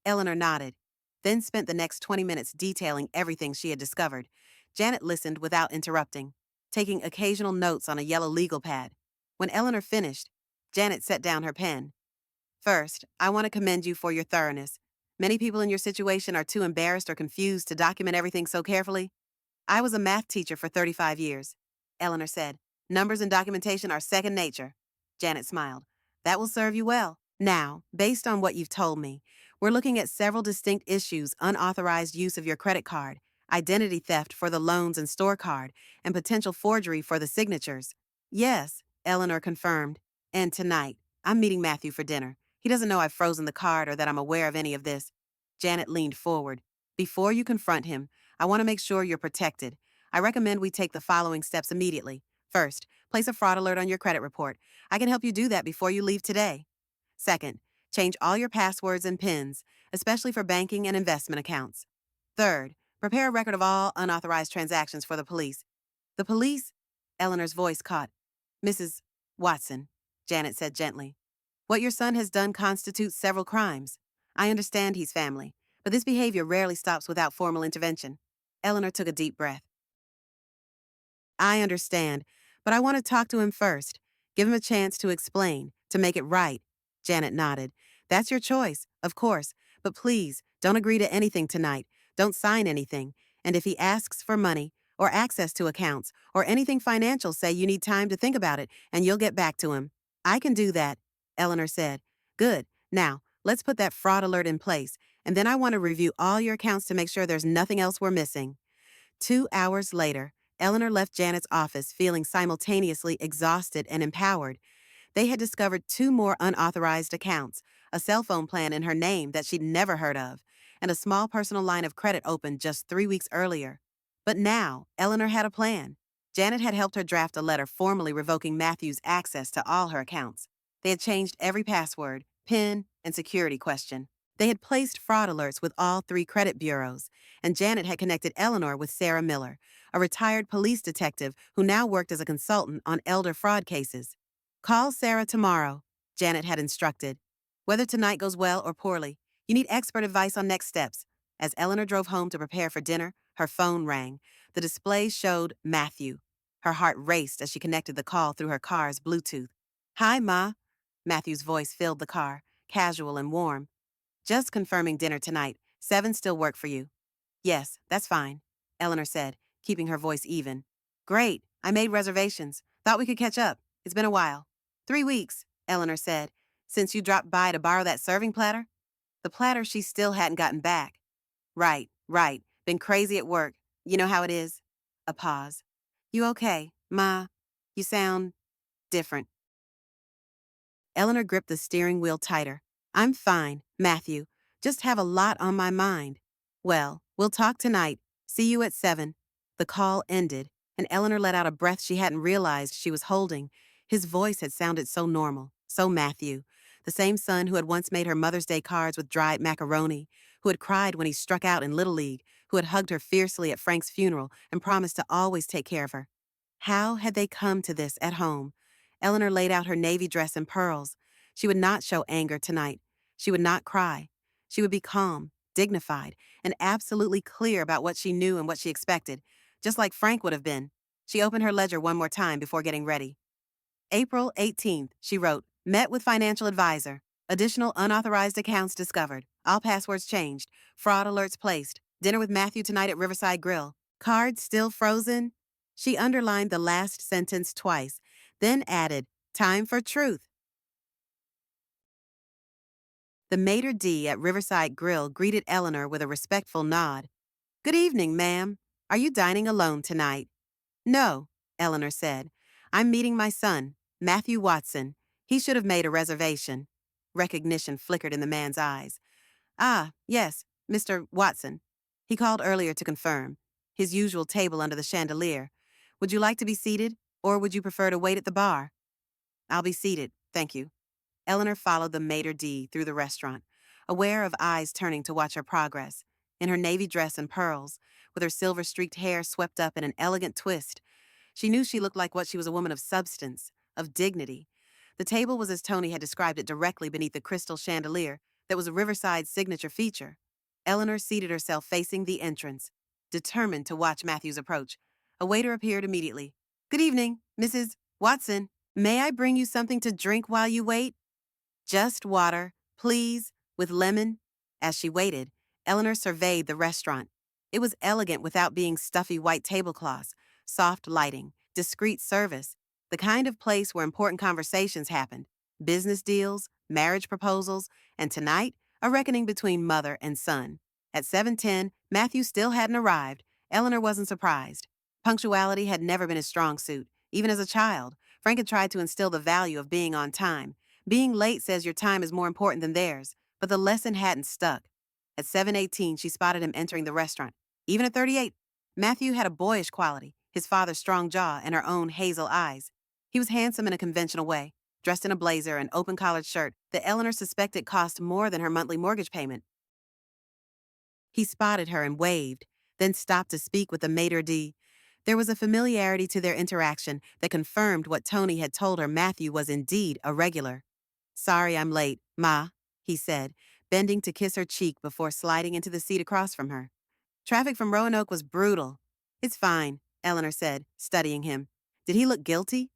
[SPEAKER 1] Eleanor nodded, then spent the next 20 minutes detailing everything she had discovered. Janet listened without interrupting, taking occasional notes on a yellow legal pad. When Eleanor finished, Janet set down her pen. First, I want to commend you for your thoroughness. Many people in your situation are too embarrassed or confused to document everything so carefully. I was a math teacher for 35 years, Eleanor said. Numbers and documentation are second nature. Janet smiled. That will serve you well. Now, based on what you've told me, we're looking at several distinct issues: unauthorized use of your credit card, identity theft for the loans and store card, and potential forgery for the signatures. Yes, Eleanor confirmed. And tonight, I'm meeting Matthew for dinner. He doesn't know I've frozen the card or that I'm aware of any of this. Janet leaned forward. Before you confront him, I want to make sure you're protected. I recommend we take the following steps immediately. First, place a fraud alert on your credit report. I can help you do that before you leave today. Second, change all your passwords and PINs, especially for banking and investment accounts. Third, prepare a record of all unauthorized transactions for the police. The police? Eleanor's voice caught. Mrs. Watson, Janet said gently. What your son has done constitutes several crimes. I understand he's family, but this behavior rarely stops without formal intervention. Eleanor took a deep breath. I understand, but I want to talk to him first. Give him a chance to explain, to make it right. Janet nodded. That's your choice, of course, but please, don't agree to anything tonight. Don't sign anything. And if he asks for money, or access to accounts, or anything financial, say you need time to think about it, and you'll get back to him. I can do that, Eleanor said. Good. Now, let's put that fraud alert in place, and then I want to review all your accounts to make sure there's nothing else we're missing. 2 hours later, Eleanor left Janet's office feeling simultaneously exhausted and empowered. They had discovered 2 more unauthorized accounts, a cell phone plan in her name that she'd never heard of, and a small personal line of credit opened just 3 weeks earlier. But now, Eleanor had a plan. Janet had helped her draft a letter formally revoking Matthew's access to all her accounts. They had changed every password, PIN, and security question. They had placed fraud alerts with all 3 credit bureaus, and Janet had connected Eleanor with Sarah Miller, a retired police detective who now worked as a consultant on elder fraud cases. Call Sarah tomorrow, Janet had instructed. Whether tonight goes well or poorly, you need expert advice on next steps. As Eleanor drove home to prepare for dinner, her phone rang. The display showed Matthew. Her heart raced as she connected the call through her car's Bluetooth. Hi, Ma. Matthew's voice filled the car, casual and warm. Just confirming dinner tonight. 7 still work for you. Yes, that's fine, Eleanor said, keeping her voice even. Great, I made reservations. Thought we could catch up. It's been a while. 3 weeks, Eleanor said, since you dropped by to borrow that serving platter. The platter she still hadn't gotten back. Right. Been crazy at work. You know how it is. A pause. You okay, Ma? You sound different. Eleanor gripped the steering wheel tighter. I'm fine, Matthew. Just have a lot on my mind. Well, we'll talk tonight. See you at 7. The call ended, and Eleanor let out a breath she hadn't realized she was holding. His voice had sounded so normal, so Matthew. the same son who had once made her Mother's Day cards with dried macaroni, who had cried when he struck out in Little League, who had hugged her fiercely at Frank's funeral and promised to always take care of her. How had they come to this at home? Eleanor laid out her navy dress and pearls. She would not show anger tonight. She would not cry. She would be calm, dignified, and absolutely clear about what she knew and what she expected, just like Frank would have been. She opened her ledger one more time before getting ready. April 18th, she wrote, met with financial advisor. Additional unauthorized accounts discovered. All passwords changed. Fraud alerts placed. Dinner with Matthew tonight at Riverside Grill. Cards still frozen? She underlined the last sentence twice, then added, time for truth. The maitre d' at Riverside Grill greeted Eleanor with a respectful nod. Good evening, ma'am. Are you dining alone tonight? No, Eleanor said. I'm meeting my son, Matthew Watson. He should have made a reservation. Recognition flickered in the man's eyes. Ah, yes, Mr. Watson. He called earlier to confirm. His usual table under the chandelier. Would you like to be seated, or would you prefer to wait at the bar? I'll be seated, thank you. Eleanor followed the maitre d' through the restaurant, aware of eyes turning to watch her progress. In her navy dress and pearls, with her silver-streaked hair swept up in an elegant twist, she knew she looked like what she was, a woman of substance, of dignity. The table was as Tony had described it, directly beneath the crystal chandelier that was a Riverside signature feature. Eleanor seated herself facing the entrance, determined to watch Matthew's approach. A waiter appeared immediately. Good evening, Mrs. Watson. May I bring you something to drink while you wait? Just water, please, with lemon. As she waited, Eleanor surveyed the restaurant. It was elegant without being stuffy white tablecloths, soft lighting, discreet service, the kind of place where important conversations happened, business deals, marriage proposals, and tonight, a reckoning between mother and son. At 7:10, Matthew still hadn't arrived. Eleanor wasn't surprised. Punctuality had never been his strong suit. Even as a child, Frank had tried to instill the value of being on time. Being late says your time is more important than theirs, but the lesson hadn't stuck. At 7:18, she spotted him entering the restaurant. Even at 38, Matthew had a boyish quality, his father's strong jaw and her own hazel eyes. He was handsome in a conventional way, dressed in a blazer and open-collared shirt that Eleanor suspected cost more than her monthly mortgage payment. He spotted her and waved, then stopped to speak with the maitre d'. There was a familiarity to their interaction that confirmed what Tony had told her. Matthew was indeed a regular. Sorry I'm late, Ma, he said, bending to kiss her cheek before sliding into the seat across from her. Traffic from Roanoke was brutal. It's fine, Eleanor said, studying him. Did he look guilty?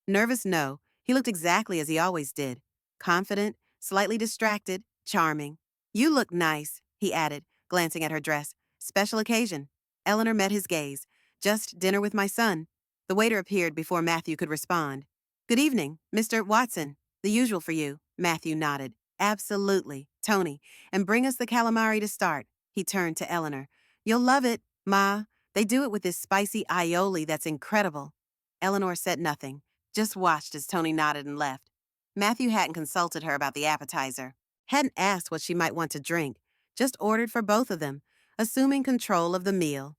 [SPEAKER 1] Nervous, no. He looked exactly as he always did. Confident, slightly distracted, charming. You look nice, he added, glancing at her dress. Special occasion. Eleanor met his gaze. Just dinner with my son. The waiter appeared before Matthew could respond. Good evening, Mr. Watson. The usual for you, Matthew nodded. Absolutely, Tony. And bring us the calamari to start. He turned to Eleanor. You'll love it, Ma. They do it with this spicy aioli that's incredible. Eleanor said nothing, just watched as Tony nodded and left. Matthew hadn't consulted her about the appetizer, hadn't asked what she might want to drink, just ordered for both of them, assuming control of the meal.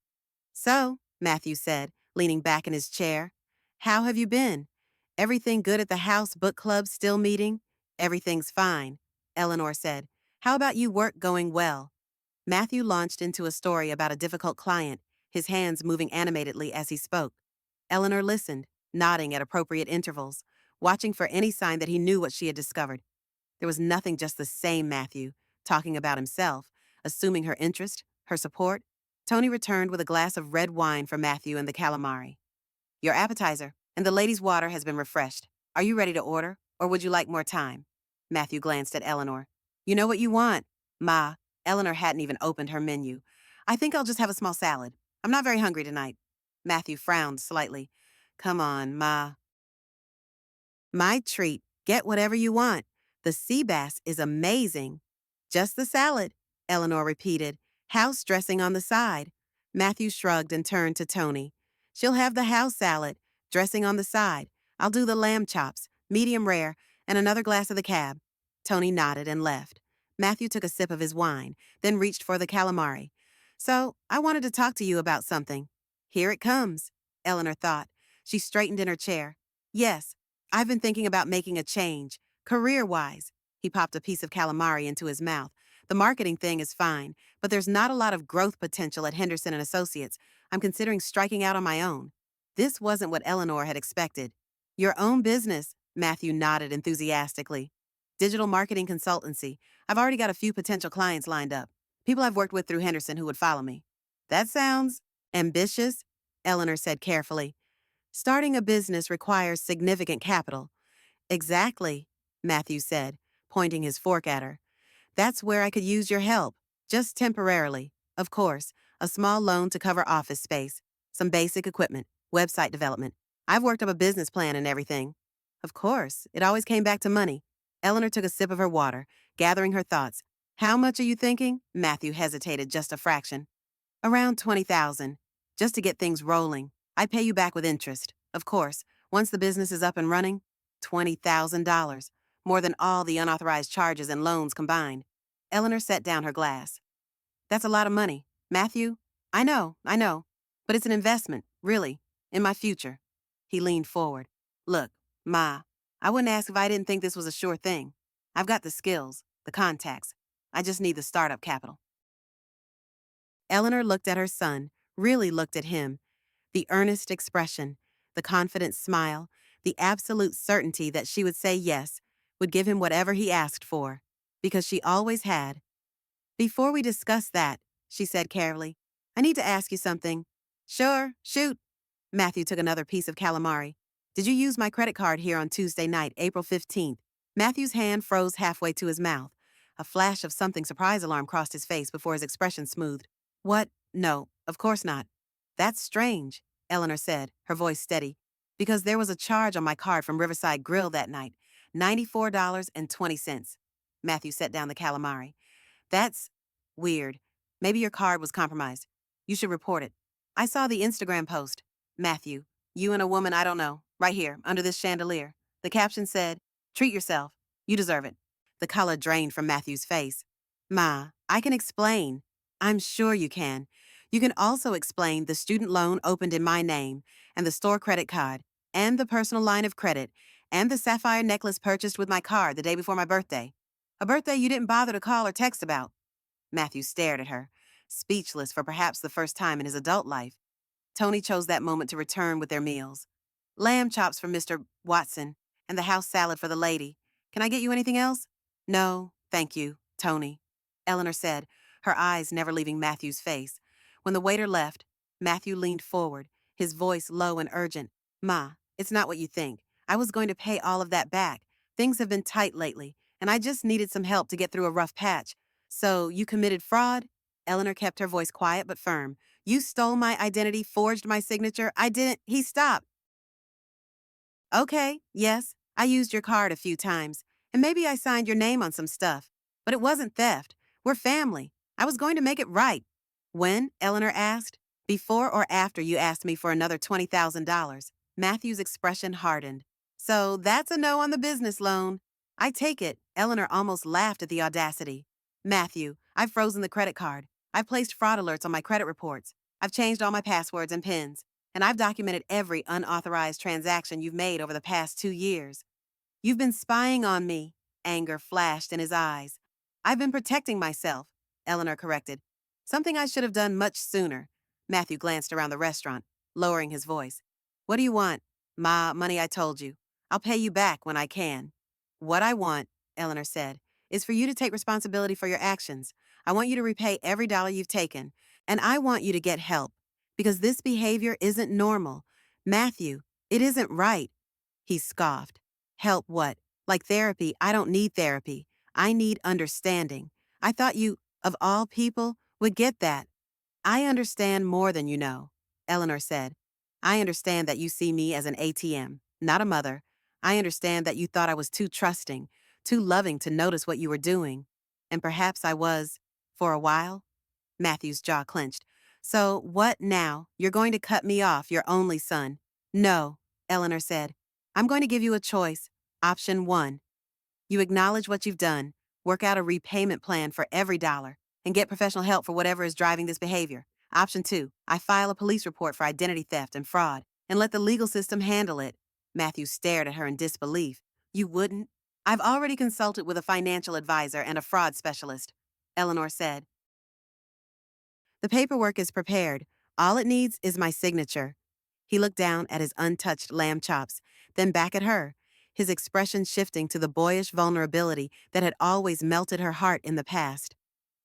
[SPEAKER 1] So, Matthew said, leaning back in his chair, how have you been? Everything good at the house book club still meeting? Everything's fine, Eleanor said. How about you, work going well? Matthew launched into a story about a difficult client, his hands moving animatedly as he spoke. Eleanor listened, nodding at appropriate intervals, watching for any sign that he knew what she had discovered. There was nothing, just the same Matthew, talking about himself, assuming her interest, her support. Tony returned with a glass of red wine for Matthew and the calamari. Your appetizer, and the lady's water has been refreshed. Are you ready to order, or would you like more time? Matthew glanced at Eleanor. You know what you want, Ma. Eleanor hadn't even opened her menu. I think I'll just have a small salad. I'm not very hungry tonight. Matthew frowned slightly. Come on, Ma. My treat. Get whatever you want. The sea bass is amazing. Just the salad, Eleanor repeated, house dressing on the side. Matthew shrugged and turned to Tony. She'll have the house salad, dressing on the side. I'll do the lamb chops, medium rare, and another glass of the cab. Tony nodded and left. Matthew took a sip of his wine, then reached for the calamari. So, I wanted to talk to you about something. Here it comes, Eleanor thought. She straightened in her chair. Yes, I've been thinking about making a change, career-wise. He popped a piece of calamari into his mouth. The marketing thing is fine, but there's not a lot of growth potential at Henderson and Associates. I'm considering striking out on my own. This wasn't what Eleanor had expected. Your own business, Matthew nodded enthusiastically. Digital marketing consultancy. I've already got a few potential clients lined up. People I've worked with through Henderson who would follow me. That sounds ambitious, Eleanor said carefully. Starting a business requires significant capital. Exactly, Matthew said, pointing his fork at her. That's where I could use your help, just temporarily. Of course, a small loan to cover office space, some basic equipment, website development. I've worked up a business plan and everything. Of course, it always came back to money. Eleanor took a sip of her water, gathering her thoughts. How much are you thinking? Matthew hesitated just a fraction. Around 20,000, just to get things rolling. I'd pay you back with interest. Of course, once the business is up and running, $20,000, more than all the unauthorized charges and loans combined. Eleanor set down her glass. That's a lot of money. Matthew? I know. But it's an investment, really, in my future. He leaned forward. Look, Ma, I wouldn't ask if I didn't think this was a sure thing. I've got the skills, the contacts. I just need the startup capital. Eleanor looked at her son, really looked at him. The earnest expression, the confident smile, the absolute certainty that she would say yes, would give him whatever he asked for, because she always had. Before we discuss that, she said carefully, I need to ask you something. Sure, shoot. Matthew took another piece of calamari. Did you use my credit card here on Tuesday night, April 15th? Matthew's hand froze halfway to his mouth. A flash of something surprise alarm crossed his face before his expression smoothed. What? No, of course not. That's strange, Eleanor said, her voice steady, because there was a charge on my card from Riverside Grill that night, $94.20. Matthew set down the calamari. That's weird. Maybe your card was compromised. You should report it. I saw the Instagram post. Matthew, you and a woman I don't know, right here, under this chandelier. The caption said, treat yourself. You deserve it. The color drained from Matthew's face. Ma, I can explain. I'm sure you can. You can also explain the student loan opened in my name, and the store credit card, and the personal line of credit, and the sapphire necklace purchased with my card the day before my birthday. A birthday you didn't bother to call or text about. Matthew stared at her, speechless for perhaps the first time in his adult life. Tony chose that moment to return with their meals. Lamb chops for Mr. Watson, and the house salad for the lady. Can I get you anything else? No, thank you, Tony, Eleanor said, her eyes never leaving Matthew's face. When the waiter left, Matthew leaned forward, his voice low and urgent. Ma, it's not what you think. I was going to pay all of that back. Things have been tight lately, and I just needed some help to get through a rough patch. So, you committed fraud? Eleanor kept her voice quiet but firm. You stole my identity, forged my signature. I didn't. He stopped. Okay, yes, I used your card a few times, and maybe I signed your name on some stuff. But it wasn't theft. We're family. I was going to make it right. When? Eleanor asked. Before or after you asked me for another $20,000. Matthew's expression hardened. So that's a no on the business loan. I take it. Eleanor almost laughed at the audacity. Matthew, I've frozen the credit card. I've placed fraud alerts on my credit reports. I've changed all my passwords and PINs. And I've documented every unauthorized transaction you've made over the past 2 years. You've been spying on me. Anger flashed in his eyes. I've been protecting myself, Eleanor corrected. Something I should have done much sooner. Matthew glanced around the restaurant, lowering his voice. What do you want? Ma, money I told you. I'll pay you back when I can. What I want, Eleanor said, is for you to take responsibility for your actions. I want you to repay every dollar you've taken. And I want you to get help. Because this behavior isn't normal. Matthew, it isn't right. He scoffed. Help what? Like therapy, I don't need therapy. I need understanding. I thought you, of all people, would get that. I understand more than you know, Eleanor said. I understand that you see me as an ATM, not a mother. I understand that you thought I was too trusting, too loving to notice what you were doing. And perhaps I was, for a while. Matthew's jaw clenched. So what now? You're going to cut me off, your only son. No, Eleanor said. I'm going to give you a choice. Option 1. You acknowledge what you've done, work out a repayment plan for every dollar, and get professional help for whatever is driving this behavior. Option 2. I file a police report for identity theft and fraud, and let the legal system handle it. Matthew stared at her in disbelief. You wouldn't? I've already consulted with a financial advisor and a fraud specialist, Eleanor said. The paperwork is prepared. All it needs is my signature. He looked down at his untouched lamb chops, then back at her, his expression shifting to the boyish vulnerability that had always melted her heart in the past.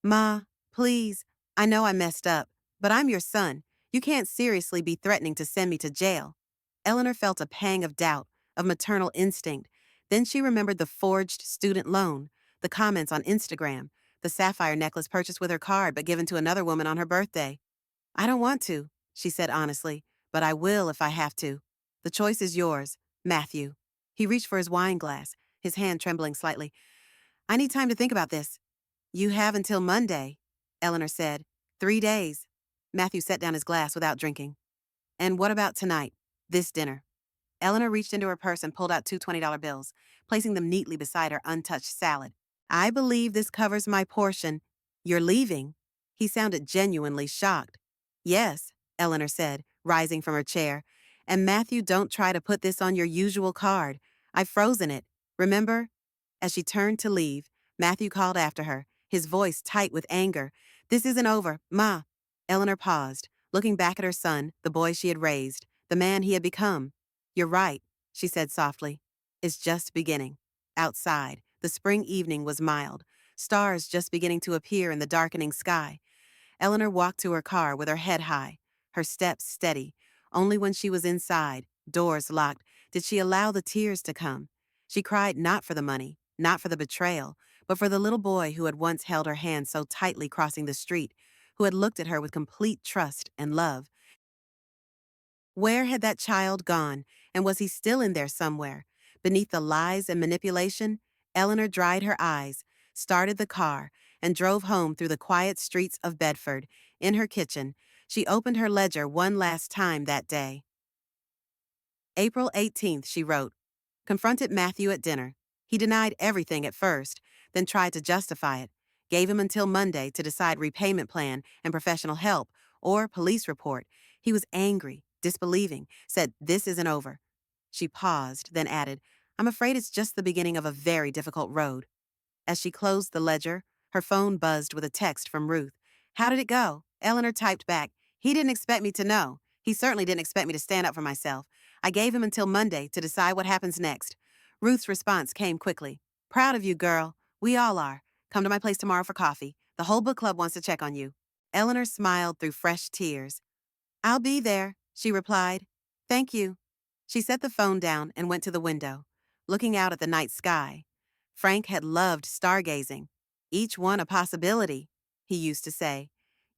[SPEAKER 1] Ma, please, I know I messed up, but I'm your son. You can't seriously be threatening to send me to jail. Eleanor felt a pang of doubt, of maternal instinct. Then she remembered the forged student loan, the comments on Instagram, the sapphire necklace purchased with her card but given to another woman on her birthday. I don't want to, she said honestly, but I will if I have to. The choice is yours, Matthew. He reached for his wine glass, his hand trembling slightly. I need time to think about this. You have until Monday, Eleanor said. 3 days. Matthew set down his glass without drinking. And what about tonight? This dinner? Eleanor reached into her purse and pulled out two $20 bills, placing them neatly beside her untouched salad. I believe this covers my portion. You're leaving? He sounded genuinely shocked. Yes, Eleanor said, rising from her chair. And Matthew, don't try to put this on your usual card. I've frozen it. Remember? As she turned to leave, Matthew called after her, his voice tight with anger. This isn't over, Ma. Eleanor paused, looking back at her son, the boy she had raised, the man he had become. You're right, she said softly. It's just beginning. Outside, the spring evening was mild, stars just beginning to appear in the darkening sky. Eleanor walked to her car with her head high, her steps steady. Only when she was inside, doors locked, did she allow the tears to come. She cried not for the money, not for the betrayal, but for the little boy who had once held her hand so tightly crossing the street, who had looked at her with complete trust and love. Where had that child gone, and was he still in there somewhere? Beneath the lies and manipulation, Eleanor dried her eyes, started the car, and drove home through the quiet streets of Bedford. In her kitchen, she opened her ledger one last time that day. April 18th, she wrote. Confronted Matthew at dinner. He denied everything at first, then tried to justify it. Gave him until Monday to decide repayment plan and professional help, or police report. He was angry, disbelieving, said this isn't over. She paused, then added, I'm afraid it's just the beginning of a very difficult road. As she closed the ledger, her phone buzzed with a text from Ruth. How did it go? Eleanor typed back, he didn't expect me to know. He certainly didn't expect me to stand up for myself. I gave him until Monday to decide what happens next. Ruth's response came quickly. Proud of you, girl. We all are. Come to my place tomorrow for coffee. The whole book club wants to check on you. Eleanor smiled through fresh tears. I'll be there, she replied. Thank you. She set the phone down and went to the window, looking out at the night sky. Frank had loved stargazing. Each one a possibility, he used to say.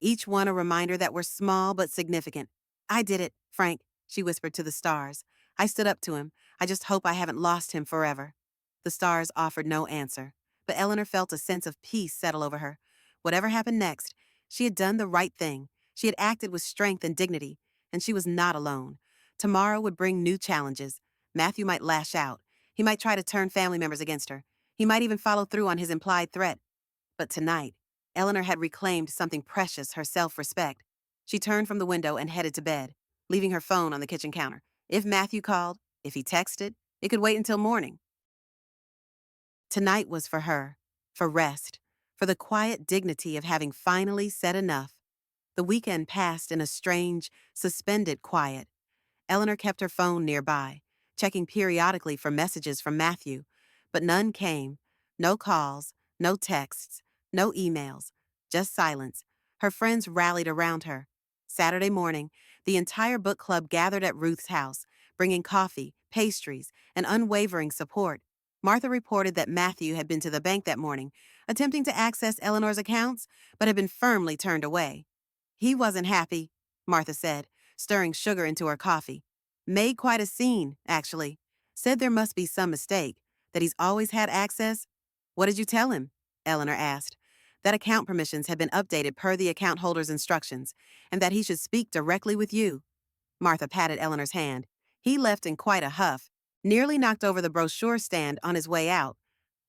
[SPEAKER 1] Each one a reminder that we're small but significant. I did it, Frank, she whispered to the stars. I stood up to him. I just hope I haven't lost him forever. The stars offered no answer, but Eleanor felt a sense of peace settle over her. Whatever happened next, she had done the right thing. She had acted with strength and dignity, and she was not alone. Tomorrow would bring new challenges. Matthew might lash out. He might try to turn family members against her. He might even follow through on his implied threat. But tonight, Eleanor had reclaimed something precious, her self-respect. She turned from the window and headed to bed, leaving her phone on the kitchen counter. If Matthew called, if he texted, it could wait until morning. Tonight was for her, for rest, for the quiet dignity of having finally said enough. The weekend passed in a strange, suspended quiet. Eleanor kept her phone nearby, checking periodically for messages from Matthew, but none came. No calls, no texts, no emails, just silence. Her friends rallied around her. Saturday morning, the entire book club gathered at Ruth's house, bringing coffee, pastries, and unwavering support. Martha reported that Matthew had been to the bank that morning, attempting to access Eleanor's accounts, but had been firmly turned away. He wasn't happy, Martha said, stirring sugar into her coffee. Made quite a scene, actually. Said there must be some mistake, that he's always had access. What did you tell him? Eleanor asked. That account permissions had been updated per the account holder's instructions, and that he should speak directly with you. Martha patted Eleanor's hand. He left in quite a huff, nearly knocked over the brochure stand on his way out.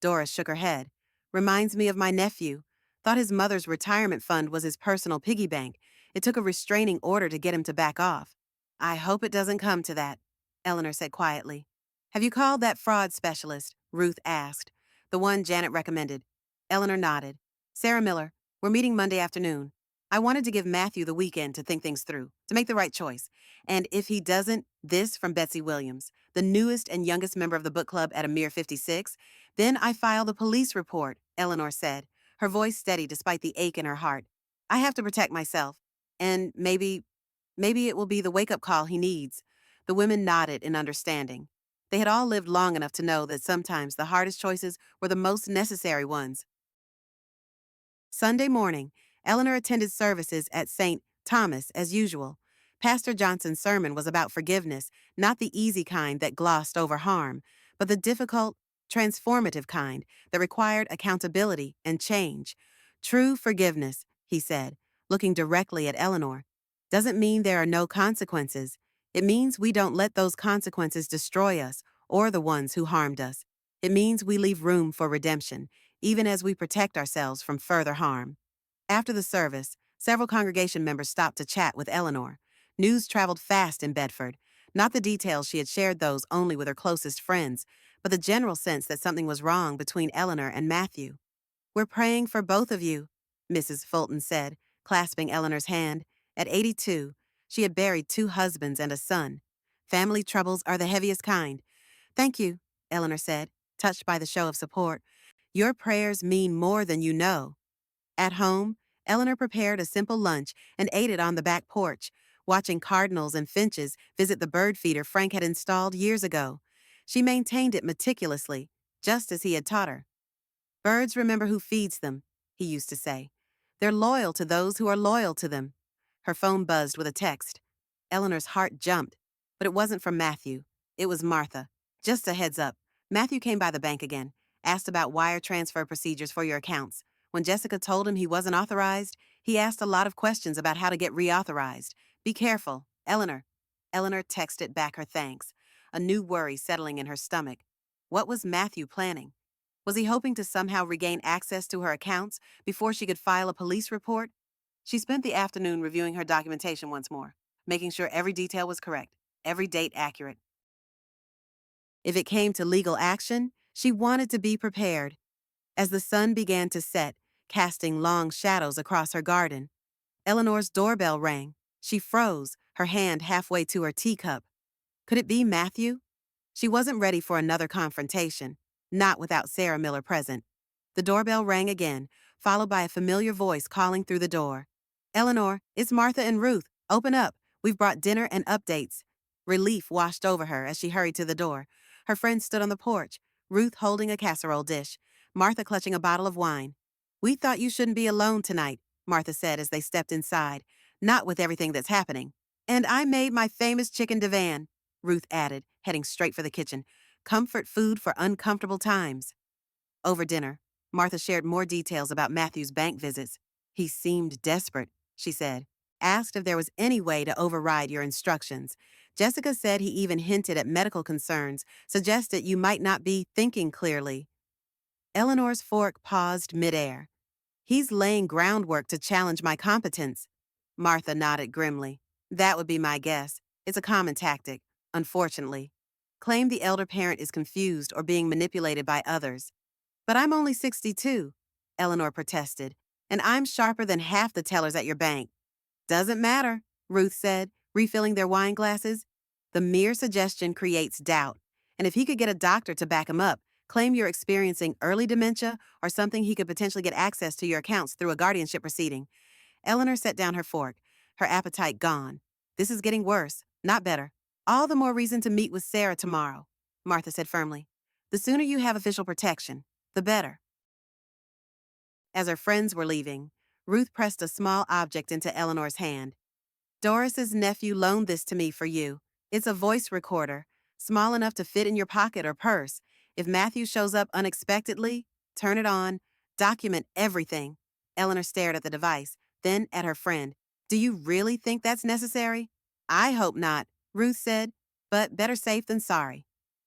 [SPEAKER 1] Doris shook her head. Reminds me of my nephew. Thought his mother's retirement fund was his personal piggy bank. It took a restraining order to get him to back off. I hope it doesn't come to that, Eleanor said quietly. Have you called that fraud specialist? Ruth asked. The one Janet recommended. Eleanor nodded. Sarah Miller, we're meeting Monday afternoon. I wanted to give Matthew the weekend to think things through, to make the right choice. And if he doesn't, this from Betsy Williams, the newest and youngest member of the book club at a mere 56, then I file the police report, Eleanor said, her voice steady despite the ache in her heart. I have to protect myself. And maybe it will be the wake-up call he needs. The women nodded in understanding. They had all lived long enough to know that sometimes the hardest choices were the most necessary ones. Sunday morning, Eleanor attended services at St. Thomas as usual. Pastor Johnson's sermon was about forgiveness, not the easy kind that glossed over harm, but the difficult, transformative kind that required accountability and change. True forgiveness, he said, looking directly at Eleanor, doesn't mean there are no consequences. It means we don't let those consequences destroy us or the ones who harmed us. It means we leave room for redemption, even as we protect ourselves from further harm. After the service, several congregation members stopped to chat with Eleanor. News traveled fast in Bedford. Not the details, she had shared those only with her closest friends, but the general sense that something was wrong between Eleanor and Matthew. We're praying for both of you, Mrs. Fulton said, clasping Eleanor's hand. At 82, she had buried 2 husbands and a son. Family troubles are the heaviest kind. Thank you, Eleanor said, touched by the show of support. Your prayers mean more than you know. At home, Eleanor prepared a simple lunch and ate it on the back porch, watching cardinals and finches visit the bird feeder Frank had installed years ago. She maintained it meticulously, just as he had taught her. Birds remember who feeds them, he used to say. They're loyal to those who are loyal to them. Her phone buzzed with a text. Eleanor's heart jumped, but it wasn't from Matthew. It was Martha. Just a heads up. Matthew came by the bank again, asked about wire transfer procedures for your accounts. When Jessica told him he wasn't authorized, he asked a lot of questions about how to get reauthorized. Be careful, Eleanor. Eleanor texted back her thanks, a new worry settling in her stomach. What was Matthew planning? Was he hoping to somehow regain access to her accounts before she could file a police report? She spent the afternoon reviewing her documentation once more, making sure every detail was correct, every date accurate. If it came to legal action, she wanted to be prepared. As the sun began to set, casting long shadows across her garden, Eleanor's doorbell rang. She froze, her hand halfway to her teacup. Could it be Matthew? She wasn't ready for another confrontation, not without Sarah Miller present. The doorbell rang again, followed by a familiar voice calling through the door. Eleanor, it's Martha and Ruth. Open up. We've brought dinner and updates. Relief washed over her as she hurried to the door. Her friend stood on the porch, Ruth holding a casserole dish, Martha clutching a bottle of wine. We thought you shouldn't be alone tonight, Martha said as they stepped inside. Not with everything that's happening. And I made my famous chicken divan, Ruth added, heading straight for the kitchen. Comfort food for uncomfortable times. Over dinner, Martha shared more details about Matthew's bank visits. He seemed desperate, she said. Asked if there was any way to override your instructions. Jessica said he even hinted at medical concerns, suggested you might not be thinking clearly. Eleanor's fork paused midair. He's laying groundwork to challenge my competence. Martha nodded grimly. That would be my guess. It's a common tactic, unfortunately. Claim the elder parent is confused or being manipulated by others. But I'm only 62, Eleanor protested, and I'm sharper than half the tellers at your bank. Doesn't matter, Ruth said, refilling their wine glasses. The mere suggestion creates doubt, and if he could get a doctor to back him up, claim you're experiencing early dementia or something, he could potentially get access to your accounts through a guardianship proceeding. Eleanor set down her fork, her appetite gone. This is getting worse, not better. All the more reason to meet with Sarah tomorrow, Martha said firmly. The sooner you have official protection, the better. As her friends were leaving, Ruth pressed a small object into Eleanor's hand. Doris's nephew loaned this to me for you. It's a voice recorder, small enough to fit in your pocket or purse. If Matthew shows up unexpectedly, turn it on, document everything. Eleanor stared at the device, then at her friend. Do you really think that's necessary? I hope not, Ruth said, but better safe than sorry.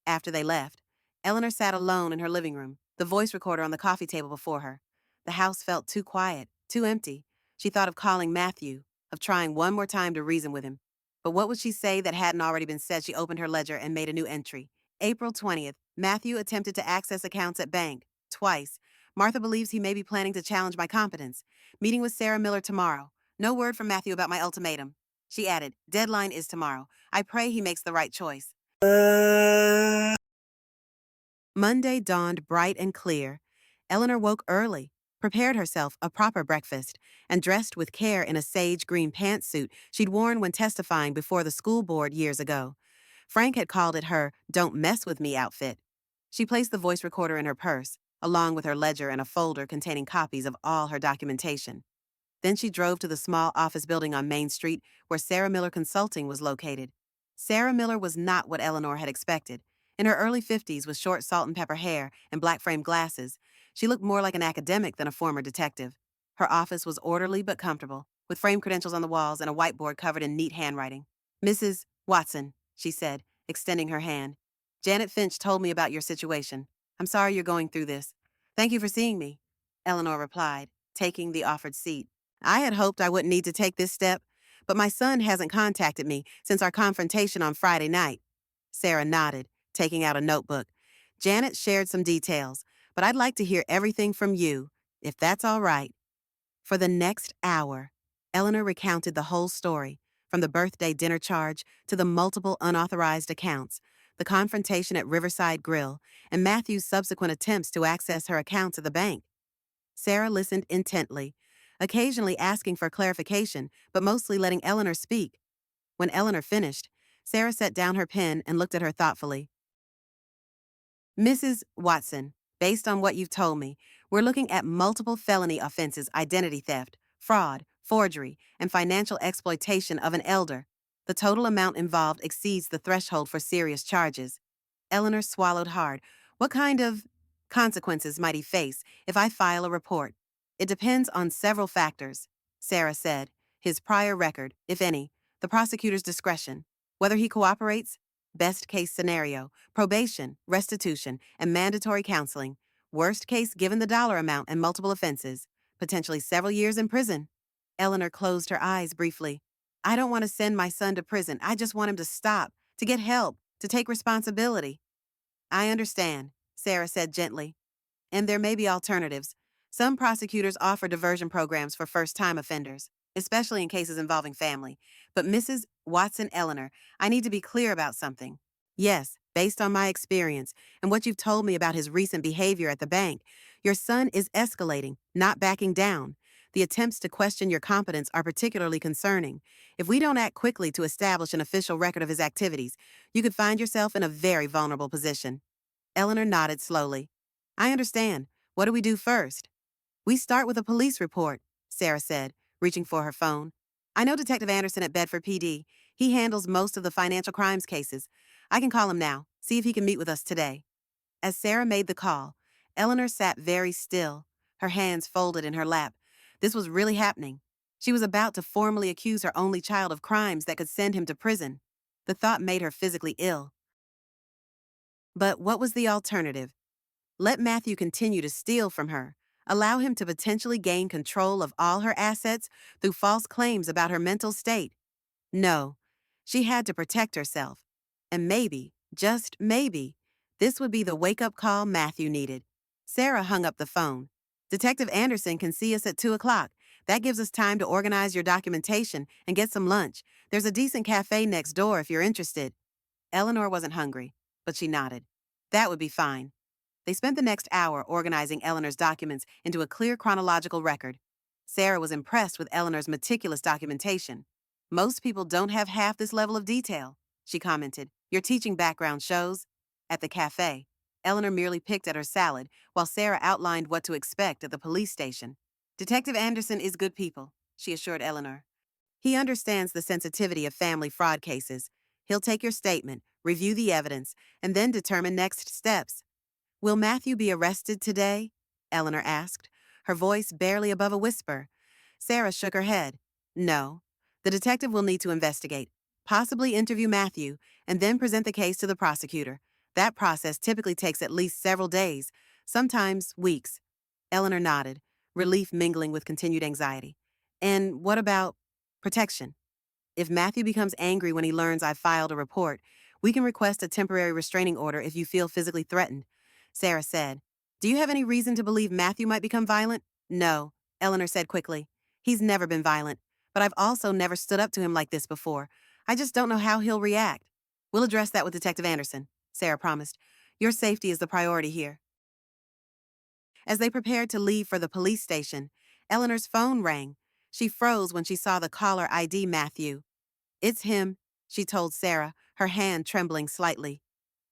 [SPEAKER 1] After they left, Eleanor sat alone in her living room, the voice recorder on the coffee table before her. The house felt too quiet, too empty. She thought of calling Matthew, of trying one more time to reason with him. But what would she say that hadn't already been said? She opened her ledger and made a new entry. April 20th, Matthew attempted to access accounts at bank, twice. Martha believes he may be planning to challenge my competence. Meeting with Sarah Miller tomorrow. No word from Matthew about my ultimatum. She added, deadline is tomorrow. I pray he makes the right choice. Monday dawned bright and clear. Eleanor woke early, prepared herself a proper breakfast, and dressed with care in a sage green pantsuit she'd worn when testifying before the school board years ago. Frank had called it her "don't mess with me" outfit. She placed the voice recorder in her purse, along with her ledger and a folder containing copies of all her documentation. Then she drove to the small office building on Main Street where Sarah Miller Consulting was located. Sarah Miller was not what Eleanor had expected. In her early 50s, with short salt and pepper hair and black framed glasses, she looked more like an academic than a former detective. Her office was orderly but comfortable, with framed credentials on the walls and a whiteboard covered in neat handwriting. "Mrs. Watson," she said, extending her hand. "Janet Finch told me about your situation. I'm sorry you're going through this." "Thank you for seeing me," Eleanor replied, taking the offered seat. "I had hoped I wouldn't need to take this step, but my son hasn't contacted me since our confrontation on Friday night." Sarah nodded, taking out a notebook. "Janet shared some details, but I'd like to hear everything from you, if that's all right." For the next hour, Eleanor recounted the whole story, from the birthday dinner charge to the multiple unauthorized accounts, the confrontation at Riverside Grill, and Matthew's subsequent attempts to access her accounts at the bank. Sarah listened intently, occasionally asking for clarification, but mostly letting Eleanor speak. When Eleanor finished, Sarah set down her pen and looked at her thoughtfully. "Mrs. Watson, based on what you've told me, we're looking at multiple felony offenses: identity theft, fraud, forgery, and financial exploitation of an elder. The total amount involved exceeds the threshold for serious charges." Eleanor swallowed hard. "What kind of consequences might he face if I file a report?" "It depends on several factors," Sarah said. "His prior record, if any, the prosecutor's discretion, whether he cooperates, best case scenario, probation, restitution, and mandatory counseling. Worst case, given the dollar amount and multiple offenses, potentially several years in prison." Eleanor closed her eyes briefly. "I don't want to send my son to prison. I just want him to stop, to get help, to take responsibility." "I understand," Sarah said gently. "And there may be alternatives. Some prosecutors offer diversion programs for first-time offenders, especially in cases involving family. But Mrs. Watson Eleanor, I need to be clear about something. Yes, based on my experience and what you've told me about his recent behavior at the bank, your son is escalating, not backing down. The attempts to question your competence are particularly concerning. If we don't act quickly to establish an official record of his activities, you could find yourself in a very vulnerable position." Eleanor nodded slowly. "I understand. What do we do first?" "We start with a police report," Sarah said, reaching for her phone. "I know Detective Anderson at Bedford PD. He handles most of the financial crimes cases. I can call him now, see if he can meet with us today." As Sarah made the call, Eleanor sat very still, her hands folded in her lap. This was really happening. She was about to formally accuse her only child of crimes that could send him to prison. The thought made her physically ill. But what was the alternative? Let Matthew continue to steal from her, allow him to potentially gain control of all her assets through false claims about her mental state? No, she had to protect herself. And maybe, just maybe, this would be the wake-up call Matthew needed. Sarah hung up the phone. "Detective Anderson can see us at 2 o'clock. That gives us time to organize your documentation and get some lunch. There's a decent cafe next door if you're interested." Eleanor wasn't hungry, but she nodded. That would be fine. They spent the next hour organizing Eleanor's documents into a clear chronological record. Sarah was impressed with Eleanor's meticulous documentation. "Most people don't have half this level of detail," she commented. "Your teaching background shows." At the cafe, Eleanor merely picked at her salad while Sarah outlined what to expect at the police station. "Detective Anderson is good people," she assured Eleanor. "He understands the sensitivity of family fraud cases. He'll take your statement, review the evidence, and then determine next steps." "Will Matthew be arrested today?" Eleanor asked, her voice barely above a whisper. Sarah shook her head. "No. The detective will need to investigate, possibly interview Matthew, and then present the case to the prosecutor. That process typically takes at least several days, sometimes weeks." Eleanor nodded, relief mingling with continued anxiety. "And what about protection? If Matthew becomes angry when he learns I've filed a report, We can request a temporary restraining order if you feel physically threatened, Sarah said. Do you have any reason to believe Matthew might become violent? No, Eleanor said quickly. He's never been violent, but I've also never stood up to him like this before. I just don't know how he'll react. We'll address that with Detective Anderson, Sarah promised. Your safety is the priority here. As they prepared to leave for the police station, Eleanor's phone rang. She froze when she saw the caller ID Matthew. It's him, she told Sarah, her hand trembling slightly.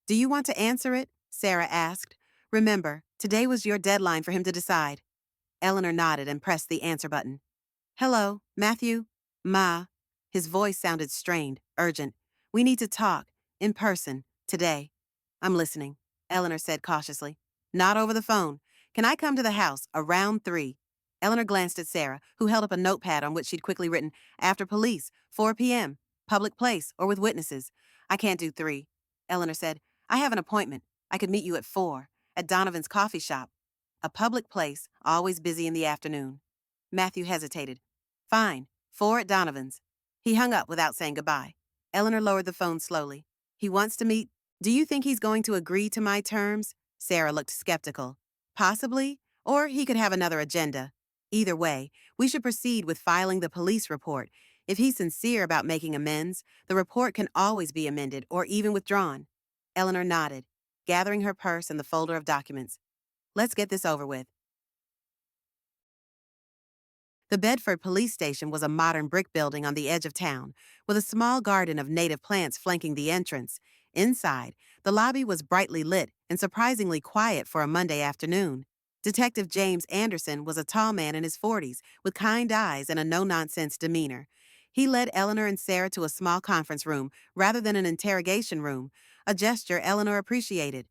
[SPEAKER 1] Do you want to answer it? Sarah asked. Remember, today was your deadline for him to decide. Eleanor nodded and pressed the answer button. Hello, Matthew? Ma. His voice sounded strained, urgent. We need to talk, in person, today. I'm listening, Eleanor said cautiously. Not over the phone. Can I come to the house around 3? Eleanor glanced at Sarah, who held up a notepad on which she'd quickly written, After police, 4 p.m., public place, or with witnesses. I can't do 3. Eleanor said, I have an appointment. I could meet you at 4, at Donovan's coffee shop. A public place, always busy in the afternoon. Matthew hesitated. Fine, 4 at Donovan's. He hung up without saying goodbye. Eleanor lowered the phone slowly. He wants to meet. Do you think he's going to agree to my terms? Sarah looked skeptical. Possibly, or he could have another agenda. Either way, we should proceed with filing the police report. If he's sincere about making amends, the report can always be amended or even withdrawn. Eleanor nodded, gathering her purse and the folder of documents. Let's get this over with. The Bedford police station was a modern brick building on the edge of town, with a small garden of native plants flanking the entrance. Inside, the lobby was brightly lit and surprisingly quiet for a Monday afternoon. Detective James Anderson was a tall man in his 40s, with kind eyes and a no-nonsense demeanor. He led Eleanor and Sarah to a small conference room rather than an interrogation room, a gesture Eleanor appreciated.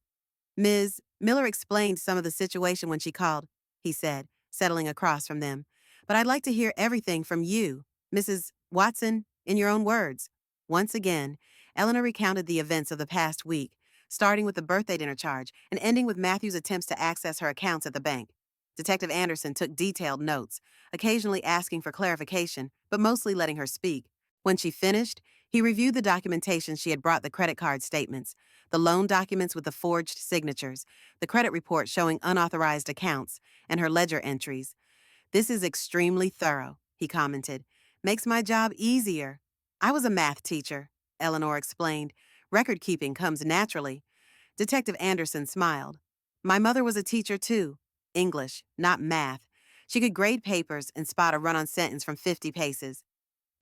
[SPEAKER 1] Ms. Miller explained some of the situation when she called, he said, settling across from them. But I'd like to hear everything from you, Mrs. Watson, in your own words. Once again, Eleanor recounted the events of the past week, starting with the birthday dinner charge and ending with Matthew's attempts to access her accounts at the bank. Detective Anderson took detailed notes, occasionally asking for clarification, but mostly letting her speak. When she finished, he reviewed the documentation she had brought, the credit card statements, the loan documents with the forged signatures, the credit report showing unauthorized accounts, and her ledger entries. This is extremely thorough, he commented. Makes my job easier. I was a math teacher, Eleanor explained. Record keeping comes naturally. Detective Anderson smiled. My mother was a teacher too. English, not math. She could grade papers and spot a run-on sentence from 50 paces.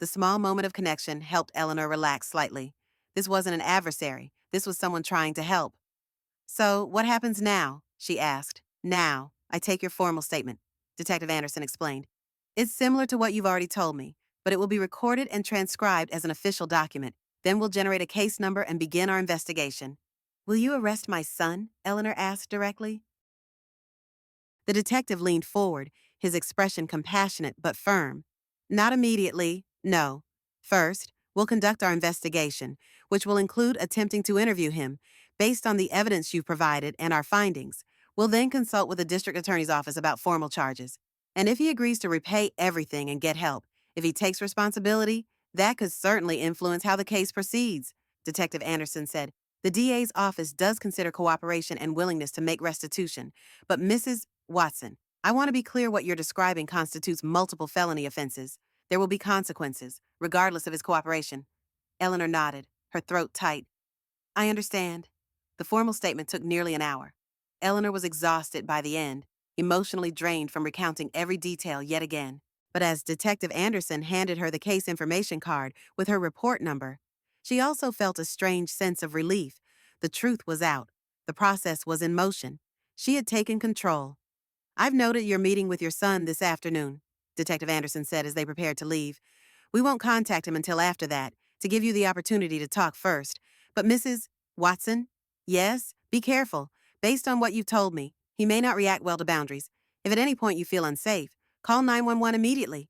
[SPEAKER 1] The small moment of connection helped Eleanor relax slightly. This wasn't an adversary. This was someone trying to help. So, what happens now? She asked. Now, I take your formal statement, Detective Anderson explained. It's similar to what you've already told me, but it will be recorded and transcribed as an official document. Then we'll generate a case number and begin our investigation. Will you arrest my son? Eleanor asked directly. The detective leaned forward, his expression compassionate but firm. Not immediately, no. First, we'll conduct our investigation, which will include attempting to interview him, based on the evidence you've provided and our findings. We'll then consult with the district attorney's office about formal charges. And if he agrees to repay everything and get help, if he takes responsibility, that could certainly influence how the case proceeds, Detective Anderson said. The DA's office does consider cooperation and willingness to make restitution, but Mrs. Watson, I want to be clear what you're describing constitutes multiple felony offenses. There will be consequences, regardless of his cooperation. Eleanor nodded, her throat tight. I understand. The formal statement took nearly an hour. Eleanor was exhausted by the end, emotionally drained from recounting every detail yet again. But as Detective Anderson handed her the case information card with her report number, she also felt a strange sense of relief. The truth was out. The process was in motion. She had taken control. I've noted your meeting with your son this afternoon, Detective Anderson said as they prepared to leave. We won't contact him until after that, to give you the opportunity to talk first. But Mrs. Watson? Yes? Be careful. Based on what you've told me, he may not react well to boundaries. If at any point you feel unsafe, call 911 immediately.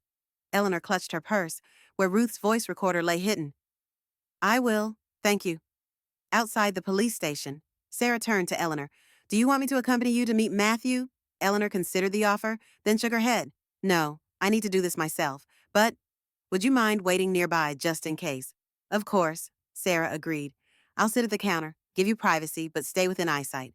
[SPEAKER 1] Eleanor clutched her purse, where Ruth's voice recorder lay hidden. I will. Thank you. Outside the police station, Sarah turned to Eleanor. Do you want me to accompany you to meet Matthew? Eleanor considered the offer, then shook her head. No, I need to do this myself. But would you mind waiting nearby just in case? Of course, Sarah agreed. I'll sit at the counter, give you privacy, but stay within eyesight.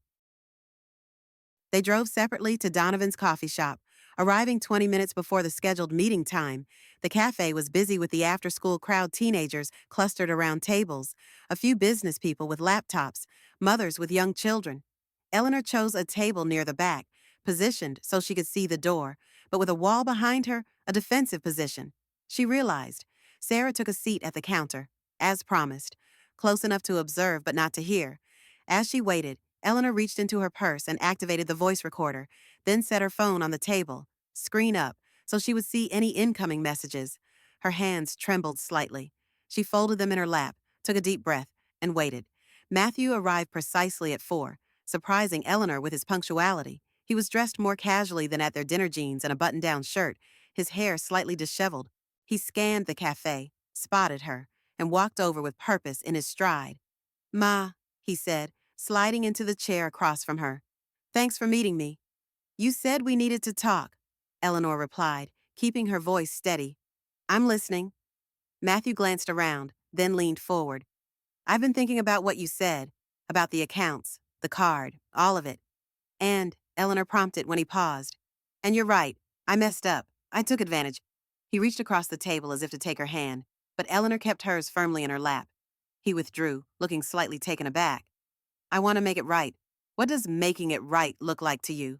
[SPEAKER 1] They drove separately to Donovan's coffee shop. Arriving 20 minutes before the scheduled meeting time, the cafe was busy with the after-school crowd teenagers clustered around tables, a few business people with laptops, mothers with young children. Eleanor chose a table near the back, positioned so she could see the door, but with a wall behind her, a defensive position. She realized. Sarah took a seat at the counter, as promised, close enough to observe but not to hear. As she waited, Eleanor reached into her purse and activated the voice recorder, then set her phone on the table, screen up, so she would see any incoming messages. Her hands trembled slightly. She folded them in her lap, took a deep breath, and waited. Matthew arrived precisely at 4, surprising Eleanor with his punctuality. He was dressed more casually than at their dinner jeans and a button-down shirt, his hair slightly disheveled. He scanned the cafe, spotted her, and walked over with purpose in his stride. "Ma," he said, sliding into the chair across from her. "Thanks for meeting me." "You said we needed to talk," Eleanor replied, keeping her voice steady. "I'm listening." Matthew glanced around, then leaned forward. "I've been thinking about what you said, about the accounts, the card, all of it. And," Eleanor prompted when he paused. "And you're right, I messed up. I took advantage." He reached across the table as if to take her hand, but Eleanor kept hers firmly in her lap. He withdrew, looking slightly taken aback. "I want to make it right. What does making it right look like to you?"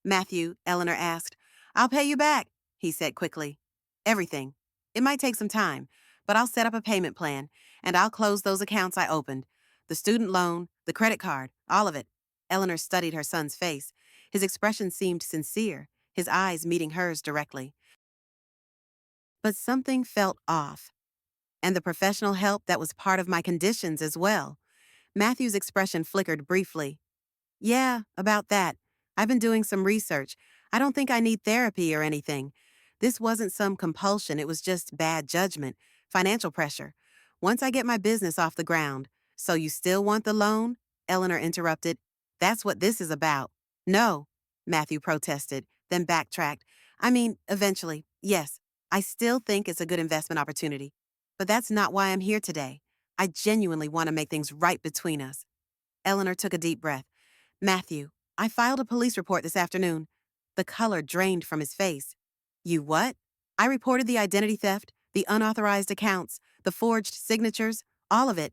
[SPEAKER 1] "Matthew," Eleanor asked. "I'll pay you back," he said quickly. "Everything. It might take some time, but I'll set up a payment plan, and I'll close those accounts I opened. The student loan, the credit card, all of it." Eleanor studied her son's face. His expression seemed sincere, his eyes meeting hers directly. But something felt off. "And the professional help that was part of my conditions as well." Matthew's expression flickered briefly. "Yeah, about that. I've been doing some research. I don't think I need therapy or anything. This wasn't some compulsion, it was just bad judgment, financial pressure. Once I get my business off the ground." "So you still want the loan?" Eleanor interrupted. "That's what this is about." "No," Matthew protested, then backtracked. "I mean, eventually, yes. I still think it's a good investment opportunity. But that's not why I'm here today. I genuinely want to make things right between us." Eleanor took a deep breath. "Matthew, I filed a police report this afternoon." The color drained from his face. "You what?" "I reported the identity theft, the unauthorized accounts, the forged signatures, all of it."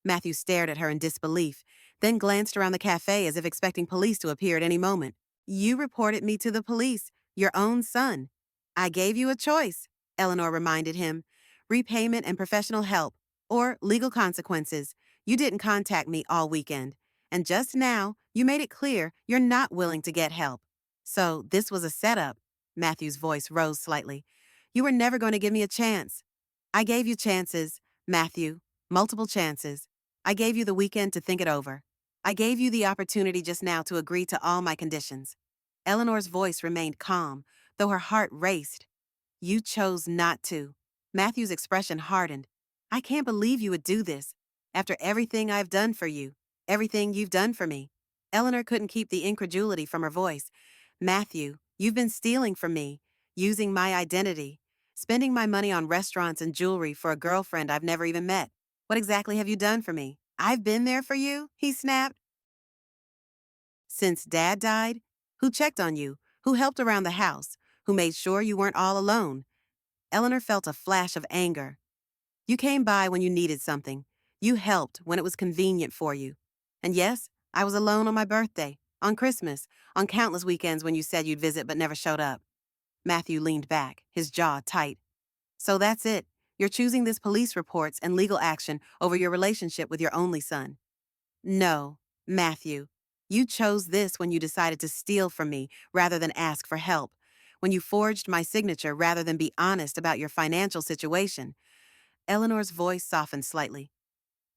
[SPEAKER 1] Matthew stared at her in disbelief, then glanced around the cafe as if expecting police to appear at any moment. "You reported me to the police, your own son." "I gave you a choice," Eleanor reminded him. "Repayment and professional help, or legal consequences. You didn't contact me all weekend. And just now, you made it clear you're not willing to get help. So this was a setup." Matthew's voice rose slightly. "You were never going to give me a chance." "I gave you chances, Matthew, multiple chances. I gave you the weekend to think it over. I gave you the opportunity just now to agree to all my conditions." Eleanor's voice remained calm, though her heart raced. "You chose not to." Matthew's expression hardened. "I can't believe you would do this. After everything I've done for you, everything you've done for me." Eleanor couldn't keep the incredulity from her voice. "Matthew, you've been stealing from me, using my identity, spending my money on restaurants and jewelry for a girlfriend I've never even met. What exactly have you done for me?" "I've been there for you," he snapped. "Since Dad died? Who checked on you? Who helped around the house? Who made sure you weren't all alone?" Eleanor felt a flash of anger. "You came by when you needed something. You helped when it was convenient for you. And yes, I was alone on my birthday, on Christmas, on countless weekends when you said you'd visit but never showed up." Matthew leaned back, his jaw tight. "So that's it. You're choosing this police reports and legal action over your relationship with your only son." "No, Matthew. You chose this when you decided to steal from me rather than ask for help. When you forged my signature rather than be honest about your financial situation." Eleanor's voice softened slightly.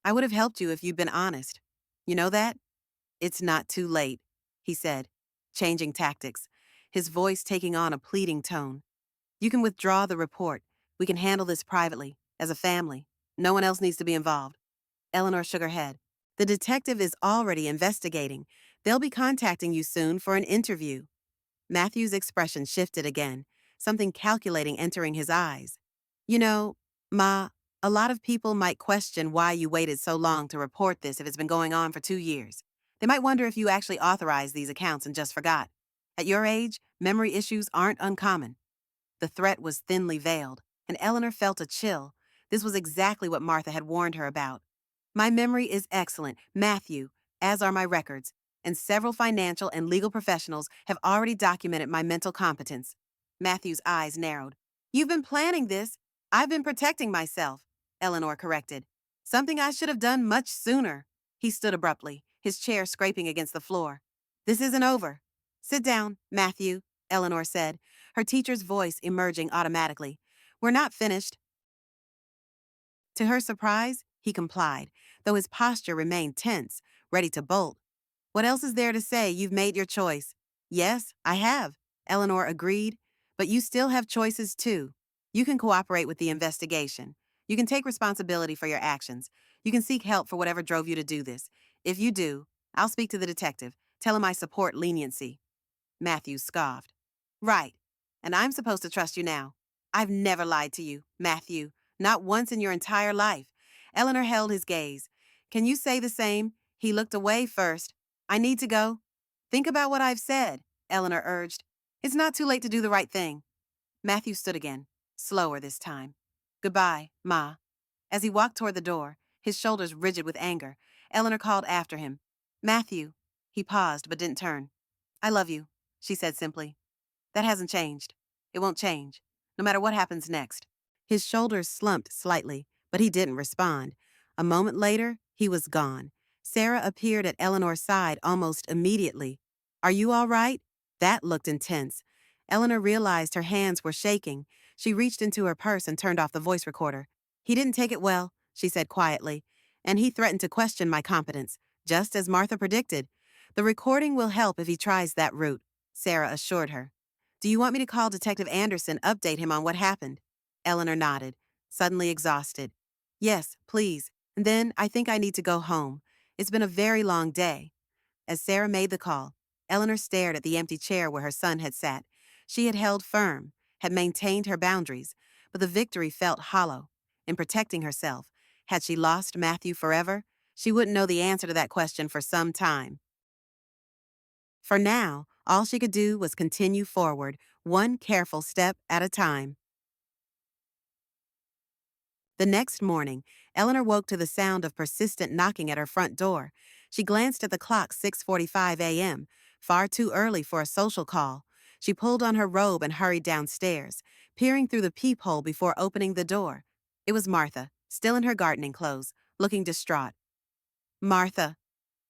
[SPEAKER 1] "I would have helped you if you'd been honest. You know that?" "It's not too late," he said, changing tactics, his voice taking on a pleading tone. "You can withdraw the report. We can handle this privately, as a family. No one else needs to be involved." Eleanor shook her head. "The detective is already investigating. They'll be contacting you soon for an interview." Matthew's expression shifted again, something calculating entering his eyes. "You know, Ma, A lot of people might question why you waited so long to report this if it's been going on for 2 years. They might wonder if you actually authorized these accounts and just forgot. At your age, memory issues aren't uncommon. The threat was thinly veiled, and Eleanor felt a chill. This was exactly what Martha had warned her about. My memory is excellent, Matthew, as are my records, and several financial and legal professionals have already documented my mental competence. Matthew's eyes narrowed. You've been planning this. I've been protecting myself, Eleanor corrected. Something I should have done much sooner. He stood abruptly, his chair scraping against the floor. This isn't over. Sit down, Matthew, Eleanor said, her teacher's voice emerging automatically. We're not finished. To her surprise, he complied, though his posture remained tense, ready to bolt. What else is there to say? You've made your choice. Yes, I have, Eleanor agreed, but you still have choices too. You can cooperate with the investigation. You can take responsibility for your actions. You can seek help for whatever drove you to do this. If you do, I'll speak to the detective. Tell him I support leniency. Matthew scoffed. Right. And I'm supposed to trust you now. I've never lied to you, Matthew. Not once in your entire life. Eleanor held his gaze. Can you say the same? He looked away first. I need to go. Think about what I've said, Eleanor urged. It's not too late to do the right thing. Matthew stood again, slower this time. Goodbye, Ma. As he walked toward the door, his shoulders rigid with anger, Eleanor called after him. Matthew. He paused but didn't turn. I love you, she said simply. That hasn't changed. It won't change, no matter what happens next. His shoulders slumped slightly, but he didn't respond. A moment later, he was gone. Sarah appeared at Eleanor's side almost immediately. Are you all right? That looked intense. Eleanor realized her hands were shaking. She reached into her purse and turned off the voice recorder. He didn't take it well, she said quietly, and he threatened to question my competence, just as Martha predicted. The recording will help if he tries that route, Sarah assured her. Do you want me to call Detective Anderson, update him on what happened? Eleanor nodded, suddenly exhausted. Yes, please. And then I think I need to go home. It's been a very long day. As Sarah made the call, Eleanor stared at the empty chair where her son had sat. She had held firm, had maintained her boundaries, but the victory felt hollow. In protecting herself, had she lost Matthew forever? She wouldn't know the answer to that question for some time. For now, all she could do was continue forward, one careful step at a time. The next morning, Eleanor woke to the sound of persistent knocking at her front door. She glanced at the clock, 6:45 a.m., far too early for a social call. She pulled on her robe and hurried downstairs, peering through the peephole before opening the door. It was Martha, still in her gardening clothes, looking distraught. Martha,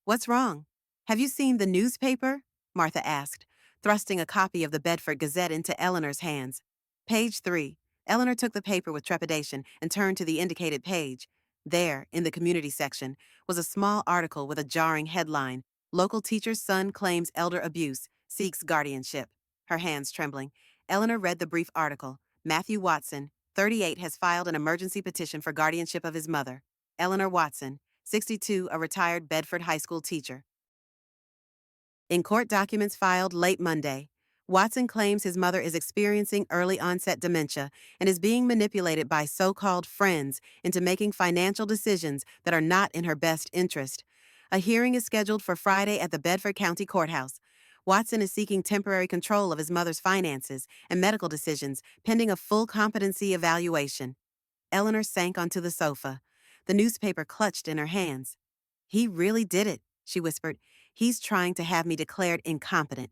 [SPEAKER 1] what's wrong? Have you seen the newspaper? Martha asked, thrusting a copy of the Bedford Gazette into Eleanor's hands. Page 3. Eleanor took the paper with trepidation and turned to the indicated page. There, in the community section, was a small article with a jarring headline. Local teacher's son claims elder abuse, seeks guardianship. Her hands trembling, Eleanor read the brief article. Matthew Watson, 38, has filed an emergency petition for guardianship of his mother. Eleanor Watson, 62, a retired Bedford High School teacher. In court documents filed late Monday, Watson claims his mother is experiencing early-onset dementia and is being manipulated by so-called friends into making financial decisions that are not in her best interest. A hearing is scheduled for Friday at the Bedford County Courthouse. Watson is seeking temporary control of his mother's finances and medical decisions pending a full competency evaluation. Eleanor sank onto the sofa, the newspaper clutched in her hands. He really did it, she whispered. He's trying to have me declared incompetent.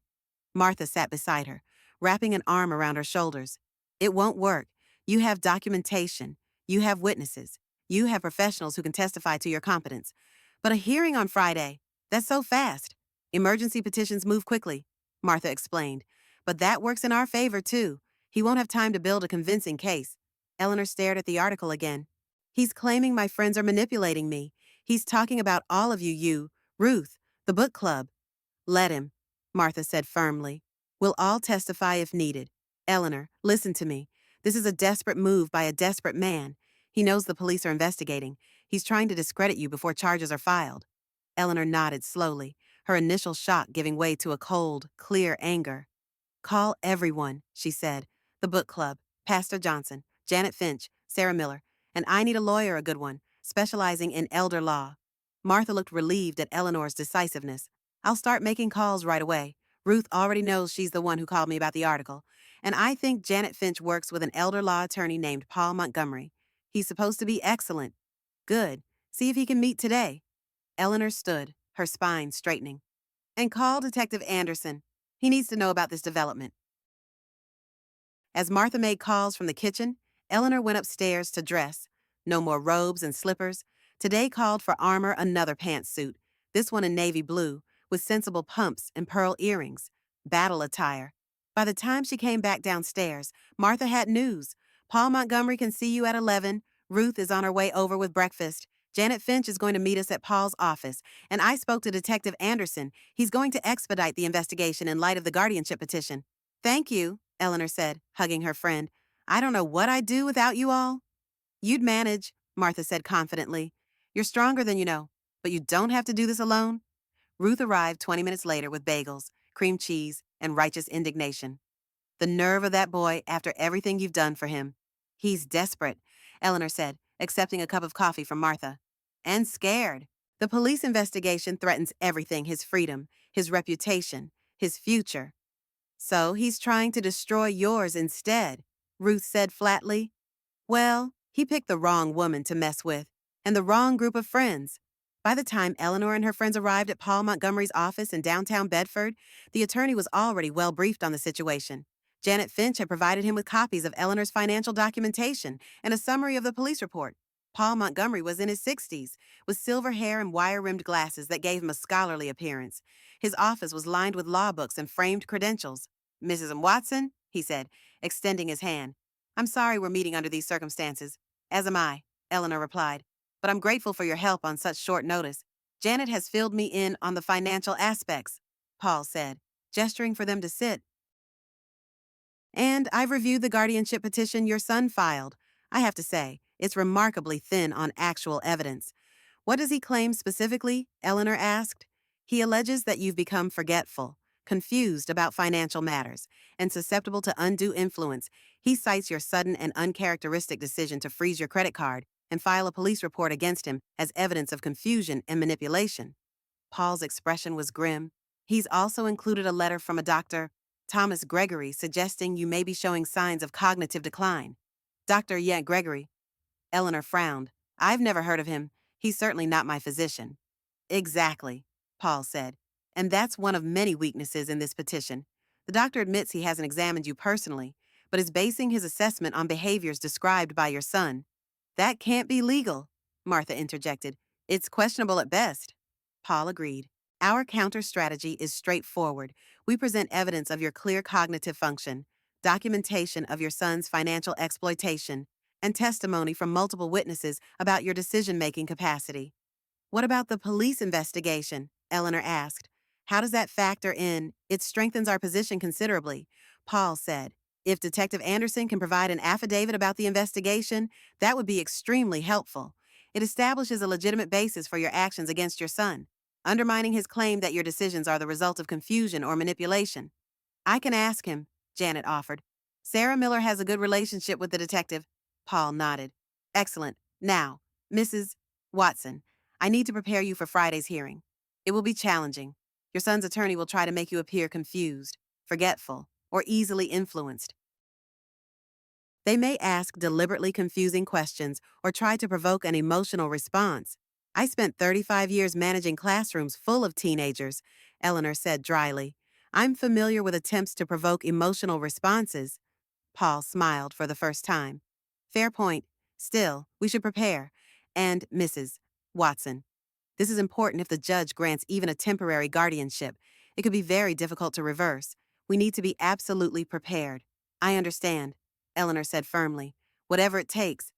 [SPEAKER 1] Martha sat beside her, wrapping an arm around her shoulders. It won't work. You have documentation. You have witnesses. You have professionals who can testify to your competence. But a hearing on Friday, that's so fast. Emergency petitions move quickly, Martha explained. But that works in our favor, too. He won't have time to build a convincing case. Eleanor stared at the article again. He's claiming my friends are manipulating me. He's talking about all of you, Ruth, the book club. Let him, Martha said firmly. We'll all testify if needed. Eleanor, listen to me. This is a desperate move by a desperate man. He knows the police are investigating. He's trying to discredit you before charges are filed. Eleanor nodded slowly, her initial shock giving way to a cold, clear anger. Call everyone, she said. The book club, Pastor Johnson, Janet Finch, Sarah Miller, and I need a lawyer, a good one, specializing in elder law. Martha looked relieved at Eleanor's decisiveness. I'll start making calls right away. Ruth already knows she's the one who called me about the article, and I think Janet Finch works with an elder law attorney named Paul Montgomery. He's supposed to be excellent. Good. See if he can meet today. Eleanor stood, her spine straightening. And call Detective Anderson. He needs to know about this development. As Martha made calls from the kitchen, Eleanor went upstairs to dress. No more robes and slippers. Today called for armor, another pantsuit, this one in navy blue, with sensible pumps and pearl earrings. Battle attire. By the time she came back downstairs, Martha had news. Paul Montgomery can see you at 11. Ruth is on her way over with breakfast. Janet Finch is going to meet us at Paul's office, and I spoke to Detective Anderson. He's going to expedite the investigation in light of the guardianship petition. Thank you, Eleanor said, hugging her friend. I don't know what I'd do without you all. You'd manage, Martha said confidently. You're stronger than you know, but you don't have to do this alone. Ruth arrived 20 minutes later with bagels, cream cheese, and righteous indignation. The nerve of that boy after everything you've done for him. He's desperate, Eleanor said, accepting a cup of coffee from Martha. And scared. The police investigation threatens everything: his freedom, his reputation, his future. So he's trying to destroy yours instead, Ruth said flatly. Well, he picked the wrong woman to mess with, and the wrong group of friends. By the time Eleanor and her friends arrived at Paul Montgomery's office in downtown Bedford, the attorney was already well briefed on the situation. Janet Finch had provided him with copies of Eleanor's financial documentation and a summary of the police report. Paul Montgomery was in his 60s, with silver hair and wire-rimmed glasses that gave him a scholarly appearance. His office was lined with law books and framed credentials. Mrs. Watson, he said, extending his hand. I'm sorry we're meeting under these circumstances. As am I, Eleanor replied. But I'm grateful for your help on such short notice. Janet has filled me in on the financial aspects, Paul said, gesturing for them to sit. And I've reviewed the guardianship petition your son filed. I have to say, it's remarkably thin on actual evidence. What does he claim specifically? Eleanor asked. He alleges that you've become forgetful, confused about financial matters, and susceptible to undue influence. He cites your sudden and uncharacteristic decision to freeze your credit card and file a police report against him as evidence of confusion and manipulation. Paul's expression was grim. He's also included a letter from a Dr. Thomas Gregory suggesting you may be showing signs of cognitive decline. Dr. Gregory. Eleanor frowned. I've never heard of him. He's certainly not my physician. Exactly, Paul said. And that's one of many weaknesses in this petition. The doctor admits he hasn't examined you personally, but is basing his assessment on behaviors described by your son. That can't be legal, Martha interjected. It's questionable at best. Paul agreed. Our counter strategy is straightforward. We present evidence of your clear cognitive function, documentation of your son's financial exploitation, and testimony from multiple witnesses about your decision-making capacity. What about the police investigation? Eleanor asked. How does that factor in? It strengthens our position considerably, Paul said. If Detective Anderson can provide an affidavit about the investigation, that would be extremely helpful. It establishes a legitimate basis for your actions against your son, undermining his claim that your decisions are the result of confusion or manipulation. I can ask him, Janet offered. Sarah Miller has a good relationship with the detective. Paul nodded. Excellent. Now, Mrs. Watson, I need to prepare you for Friday's hearing. It will be challenging. Your son's attorney will try to make you appear confused, forgetful, or easily influenced. They may ask deliberately confusing questions or try to provoke an emotional response. I spent 35 years managing classrooms full of teenagers, Eleanor said dryly. I'm familiar with attempts to provoke emotional responses. Paul smiled for the first time. Fair point. Still, we should prepare. And, Mrs. Watson, this is important if the judge grants even a temporary guardianship. It could be very difficult to reverse. We need to be absolutely prepared. I understand, Eleanor said firmly. Whatever it takes.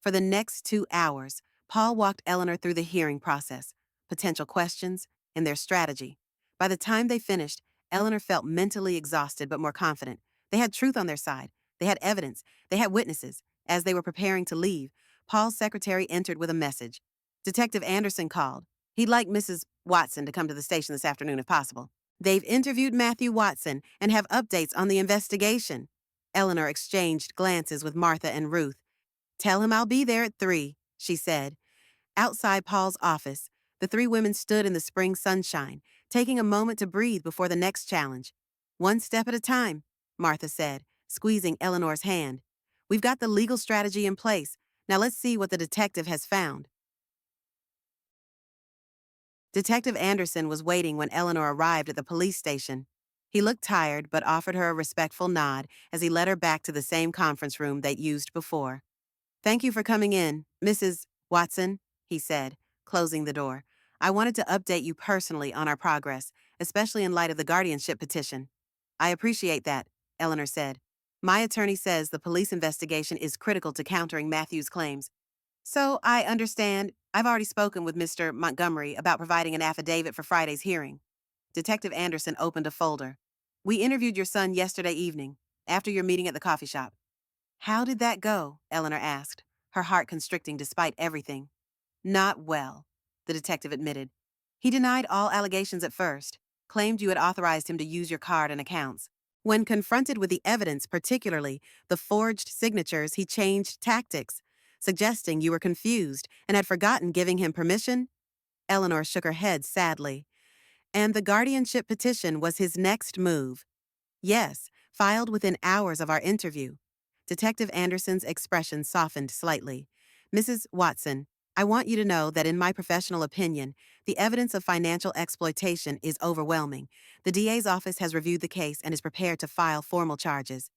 [SPEAKER 1] For the next 2 hours, Paul walked Eleanor through the hearing process, potential questions, and their strategy. By the time they finished, Eleanor felt mentally exhausted but more confident. They had truth on their side. They had evidence. They had witnesses. As they were preparing to leave, Paul's secretary entered with a message. Detective Anderson called. He'd like Mrs. Watson to come to the station this afternoon if possible. They've interviewed Matthew Watson and have updates on the investigation. Eleanor exchanged glances with Martha and Ruth. Tell him I'll be there at 3, she said. Outside Paul's office, the three women stood in the spring sunshine, taking a moment to breathe before the next challenge. One step at a time, Martha said, squeezing Eleanor's hand. We've got the legal strategy in place. Now let's see what the detective has found. Detective Anderson was waiting when Eleanor arrived at the police station. He looked tired but offered her a respectful nod as he led her back to the same conference room they'd used before. Thank you for coming in, Mrs. Watson, he said, closing the door. I wanted to update you personally on our progress, especially in light of the guardianship petition. I appreciate that, Eleanor said. My attorney says the police investigation is critical to countering Matthew's claims. So I understand I've already spoken with Mr. Montgomery about providing an affidavit for Friday's hearing. Detective Anderson opened a folder. We interviewed your son yesterday evening, after your meeting at the coffee shop. How did that go? Eleanor asked, her heart constricting despite everything. Not well, the detective admitted. He denied all allegations at first, claimed you had authorized him to use your card and accounts. When confronted with the evidence, particularly the forged signatures, he changed tactics, suggesting you were confused and had forgotten giving him permission. Eleanor shook her head sadly. And the guardianship petition was his next move. Yes, filed within hours of our interview. Detective Anderson's expression softened slightly. Mrs. Watson, I want you to know that in my professional opinion, the evidence of financial exploitation is overwhelming. The DA's office has reviewed the case and is prepared to file formal charges.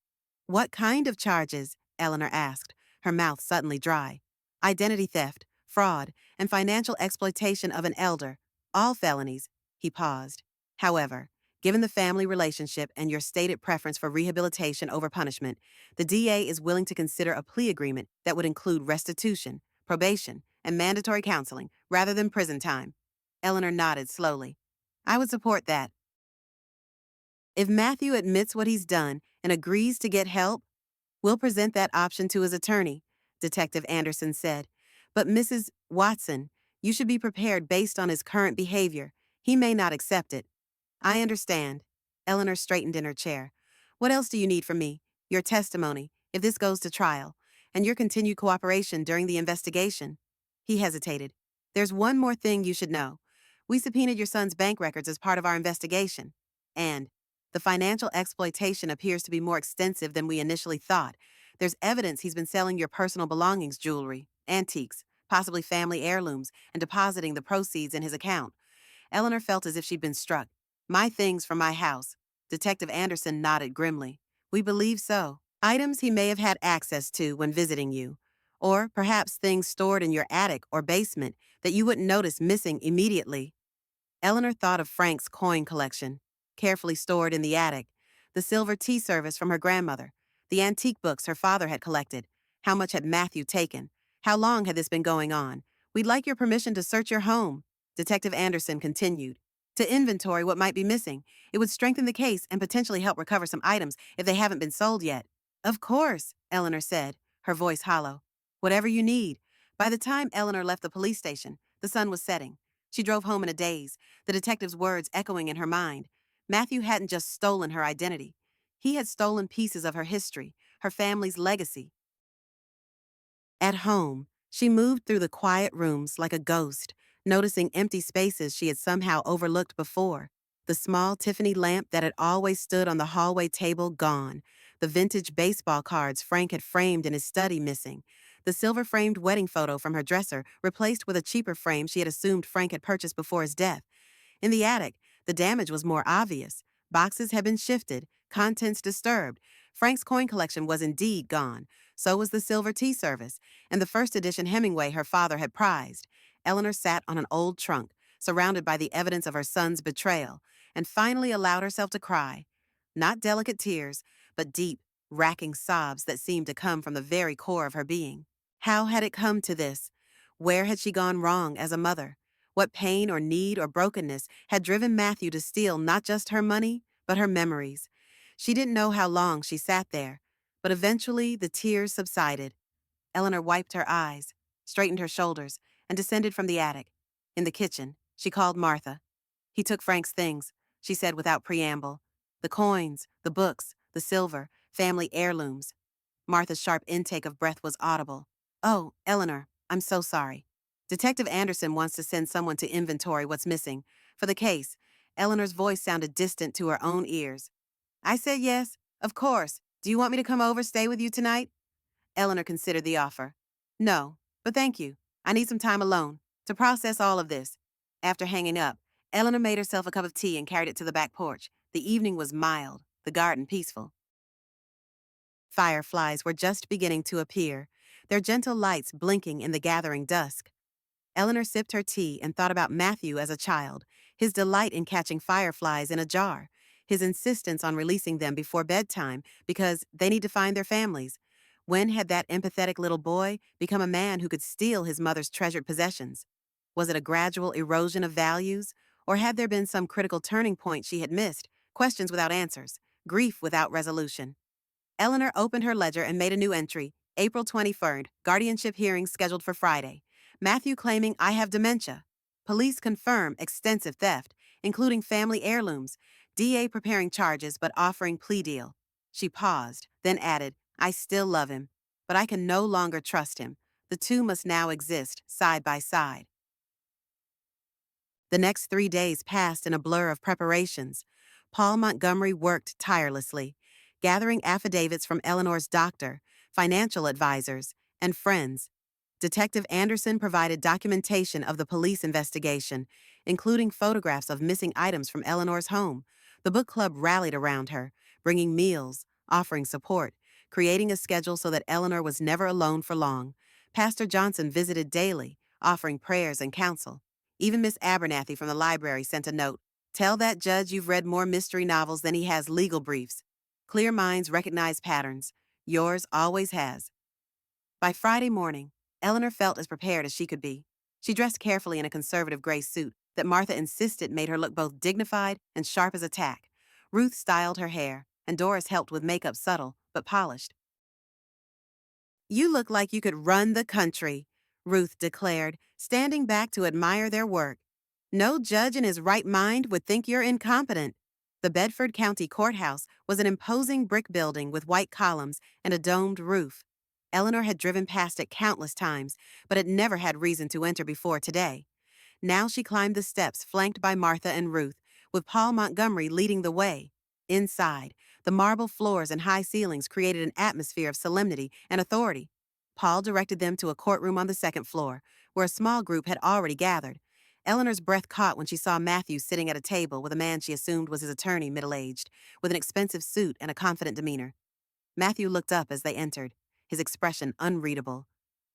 [SPEAKER 1] What kind of charges? Eleanor asked, her mouth suddenly dry. Identity theft, fraud, and financial exploitation of an elder. All felonies. He paused. However, given the family relationship and your stated preference for rehabilitation over punishment, the DA is willing to consider a plea agreement that would include restitution, probation, and mandatory counseling rather than prison time. Eleanor nodded slowly. I would support that. If Matthew admits what he's done and agrees to get help, we'll present that option to his attorney, Detective Anderson said. But Mrs. Watson, you should be prepared based on his current behavior. He may not accept it. I understand. Eleanor straightened in her chair. What else do you need from me? Your testimony, if this goes to trial, and your continued cooperation during the investigation. He hesitated. There's one more thing you should know. We subpoenaed your son's bank records as part of our investigation. And the financial exploitation appears to be more extensive than we initially thought. There's evidence he's been selling your personal belongings, jewelry, antiques, possibly family heirlooms, and depositing the proceeds in his account. Eleanor felt as if she'd been struck. My things from my house. Detective Anderson nodded grimly. We believe so. Items he may have had access to when visiting you. Or perhaps things stored in your attic or basement that you wouldn't notice missing immediately. Eleanor thought of Frank's coin collection, carefully stored in the attic, the silver tea service from her grandmother, the antique books her father had collected. How much had Matthew taken? How long had this been going on? We'd like your permission to search your home, Detective Anderson continued. To inventory what might be missing. It would strengthen the case and potentially help recover some items if they haven't been sold yet. Of course, Eleanor said, her voice hollow. Whatever you need. By the time Eleanor left the police station, the sun was setting. She drove home in a daze, the detective's words echoing in her mind. Matthew hadn't just stolen her identity. He had stolen pieces of her history, her family's legacy. At home, she moved through the quiet rooms like a ghost, noticing empty spaces she had somehow overlooked before. The small Tiffany lamp that had always stood on the hallway table gone. The vintage baseball cards Frank had framed in his study missing. The silver-framed wedding photo from her dresser replaced with a cheaper frame she had assumed Frank had purchased before his death. In the attic, the damage was more obvious. Boxes had been shifted, contents disturbed. Frank's coin collection was indeed gone. So was the silver tea service, and the first edition Hemingway her father had prized. Eleanor sat on an old trunk, surrounded by the evidence of her son's betrayal, and finally allowed herself to cry. Not delicate tears, but deep, racking sobs that seemed to come from the very core of her being. How had it come to this? Where had she gone wrong as a mother? What pain or need or brokenness had driven Matthew to steal not just her money, but her memories? She didn't know how long she sat there, but eventually the tears subsided. Eleanor wiped her eyes, straightened her shoulders, and descended from the attic. In the kitchen, she called Martha. He took Frank's things, she said without preamble. The coins, the books, the silver, family heirlooms. Martha's sharp intake of breath was audible. Oh, Eleanor, I'm so sorry. Detective Anderson wants to send someone to inventory what's missing. For the case, Eleanor's voice sounded distant to her own ears. I said yes, of course. Do you want me to come over, stay with you tonight? Eleanor considered the offer. No, but thank you. I need some time alone to process all of this. After hanging up, Eleanor made herself a cup of tea and carried it to the back porch. The evening was mild, the garden peaceful. Fireflies were just beginning to appear, their gentle lights blinking in the gathering dusk. Eleanor sipped her tea and thought about Matthew as a child, his delight in catching fireflies in a jar, his insistence on releasing them before bedtime because they need to find their families. When had that empathetic little boy become a man who could steal his mother's treasured possessions? Was it a gradual erosion of values, or had there been some critical turning point she had missed, questions without answers, grief without resolution? Eleanor opened her ledger and made a new entry. April 23rd, guardianship hearing scheduled for Friday. Matthew claiming I have dementia. Police confirm extensive theft, including family heirlooms. DA preparing charges but offering plea deal. She paused, then added, I still love him, but I can no longer trust him. The two must now exist side by side. The next 3 days passed in a blur of preparations. Paul Montgomery worked tirelessly, gathering affidavits from Eleanor's doctor, financial advisors, and friends. Detective Anderson provided documentation of the police investigation, including photographs of missing items from Eleanor's home. The book club rallied around her, bringing meals, offering support, creating a schedule so that Eleanor was never alone for long. Pastor Johnson visited daily, offering prayers and counsel. Even Miss Abernathy from the library sent a note. Tell that judge you've read more mystery novels than he has legal briefs. Clear minds recognize patterns. Yours always has. By Friday morning, Eleanor felt as prepared as she could be. She dressed carefully in a conservative gray suit that Martha insisted made her look both dignified and sharp as a tack. Ruth styled her hair, and Doris helped with makeup subtle but polished. You look like you could run the country, Ruth declared, standing back to admire their work. No judge in his right mind would think you're incompetent. The Bedford County Courthouse was an imposing brick building with white columns and a domed roof. Eleanor had driven past it countless times, but had never had reason to enter before today. Now she climbed the steps flanked by Martha and Ruth, with Paul Montgomery leading the way. Inside, the marble floors and high ceilings created an atmosphere of solemnity and authority. Paul directed them to a courtroom on the second floor, where a small group had already gathered. Eleanor's breath caught when she saw Matthew sitting at a table with a man she assumed was his attorney, middle-aged, with an expensive suit and a confident demeanor. Matthew looked up as they entered, his expression unreadable.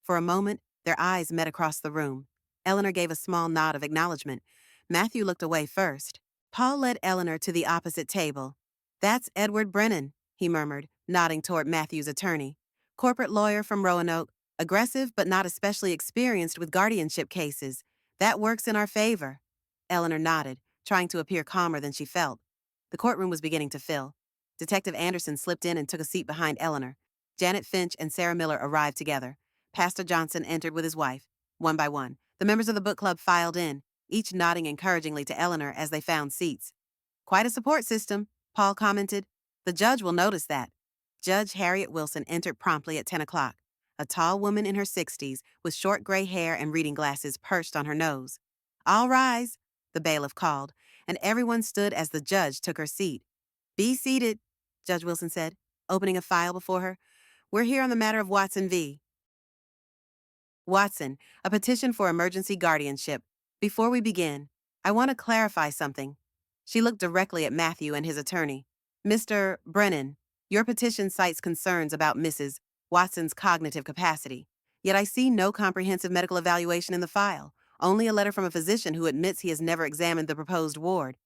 [SPEAKER 1] For a moment, their eyes met across the room. Eleanor gave a small nod of acknowledgement. Matthew looked away first. Paul led Eleanor to the opposite table. That's Edward Brennan, he murmured, nodding toward Matthew's attorney. Corporate lawyer from Roanoke, aggressive but not especially experienced with guardianship cases. That works in our favor. Eleanor nodded, trying to appear calmer than she felt. The courtroom was beginning to fill. Detective Anderson slipped in and took a seat behind Eleanor. Janet Finch and Sarah Miller arrived together. Pastor Johnson entered with his wife. One by one, the members of the book club filed in, each nodding encouragingly to Eleanor as they found seats. Quite a support system, Paul commented. The judge will notice that. Judge Harriet Wilson entered promptly at 10 o'clock, a tall woman in her 60s with short gray hair and reading glasses perched on her nose. All rise, the bailiff called, and everyone stood as the judge took her seat. Be seated, Judge Wilson said, opening a file before her. We're here on the matter of Watson v. Watson, a petition for emergency guardianship. Before we begin, I want to clarify something. She looked directly at Matthew and his attorney. Mr. Brennan, your petition cites concerns about Mrs. Watson's cognitive capacity. Yet I see no comprehensive medical evaluation in the file, only a letter from a physician who admits he has never examined the proposed ward.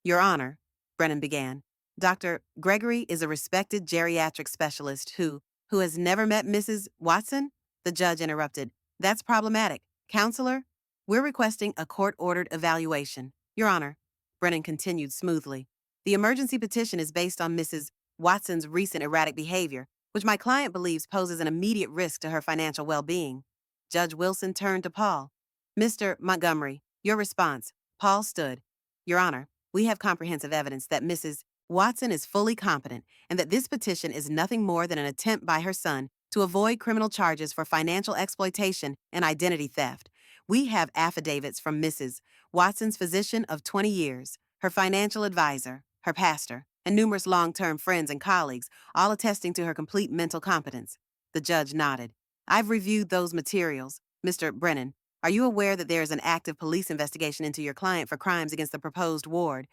[SPEAKER 1] Your Honor, Brennan began, Dr. Gregory is a respected geriatric specialist who has never met Mrs. Watson? The judge interrupted. That's problematic. Counselor, we're requesting a court-ordered evaluation. Your Honor, Brennan continued smoothly. The emergency petition is based on Mrs. Watson's recent erratic behavior, which my client believes poses an immediate risk to her financial well-being. Judge Wilson turned to Paul. Mr. Montgomery, your response. Paul stood. Your Honor, we have comprehensive evidence that Mrs. Watson is fully competent and that this petition is nothing more than an attempt by her son to avoid criminal charges for financial exploitation and identity theft. We have affidavits from Mrs. Watson's physician of 20 years, her financial advisor, her pastor, and numerous long-term friends and colleagues, all attesting to her complete mental competence. The judge nodded. I've reviewed those materials. Mr. Brennan, are you aware that there is an active police investigation into your client for crimes against the proposed ward?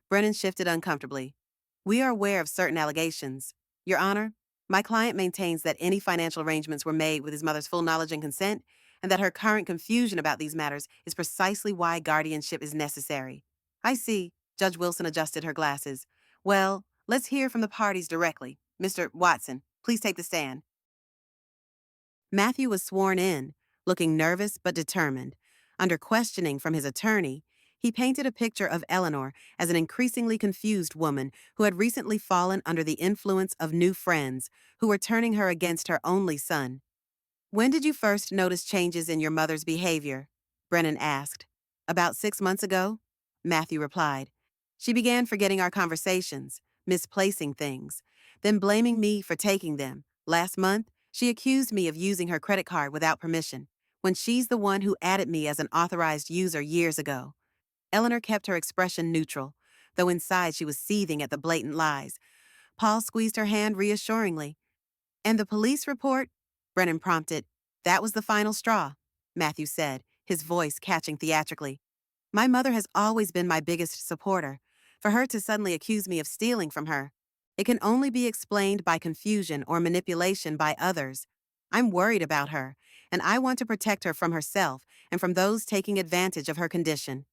[SPEAKER 1] Brennan shifted uncomfortably. We are aware of certain allegations. Your Honor, my client maintains that any financial arrangements were made with his mother's full knowledge and consent, and that her current confusion about these matters is precisely why guardianship is necessary. I see. Judge Wilson adjusted her glasses. Well, let's hear from the parties directly. Mr. Watson, please take the stand. Matthew was sworn in, looking nervous but determined. Under questioning from his attorney, he painted a picture of Eleanor as an increasingly confused woman who had recently fallen under the influence of new friends who were turning her against her only son. When did you first notice changes in your mother's behavior? Brennan asked. About 6 months ago, Matthew replied. She began forgetting our conversations, misplacing things, then blaming me for taking them. Last month, she accused me of using her credit card without permission, when she's the one who added me as an authorized user years ago. Eleanor kept her expression neutral, though inside she was seething at the blatant lies. Paul squeezed her hand reassuringly. And the police report? Brennan prompted. That was the final straw, Matthew said, his voice catching theatrically. My mother has always been my biggest supporter. For her to suddenly accuse me of stealing from her, it can only be explained by confusion or manipulation by others. I'm worried about her, and I want to protect her from herself and from those taking advantage of her condition.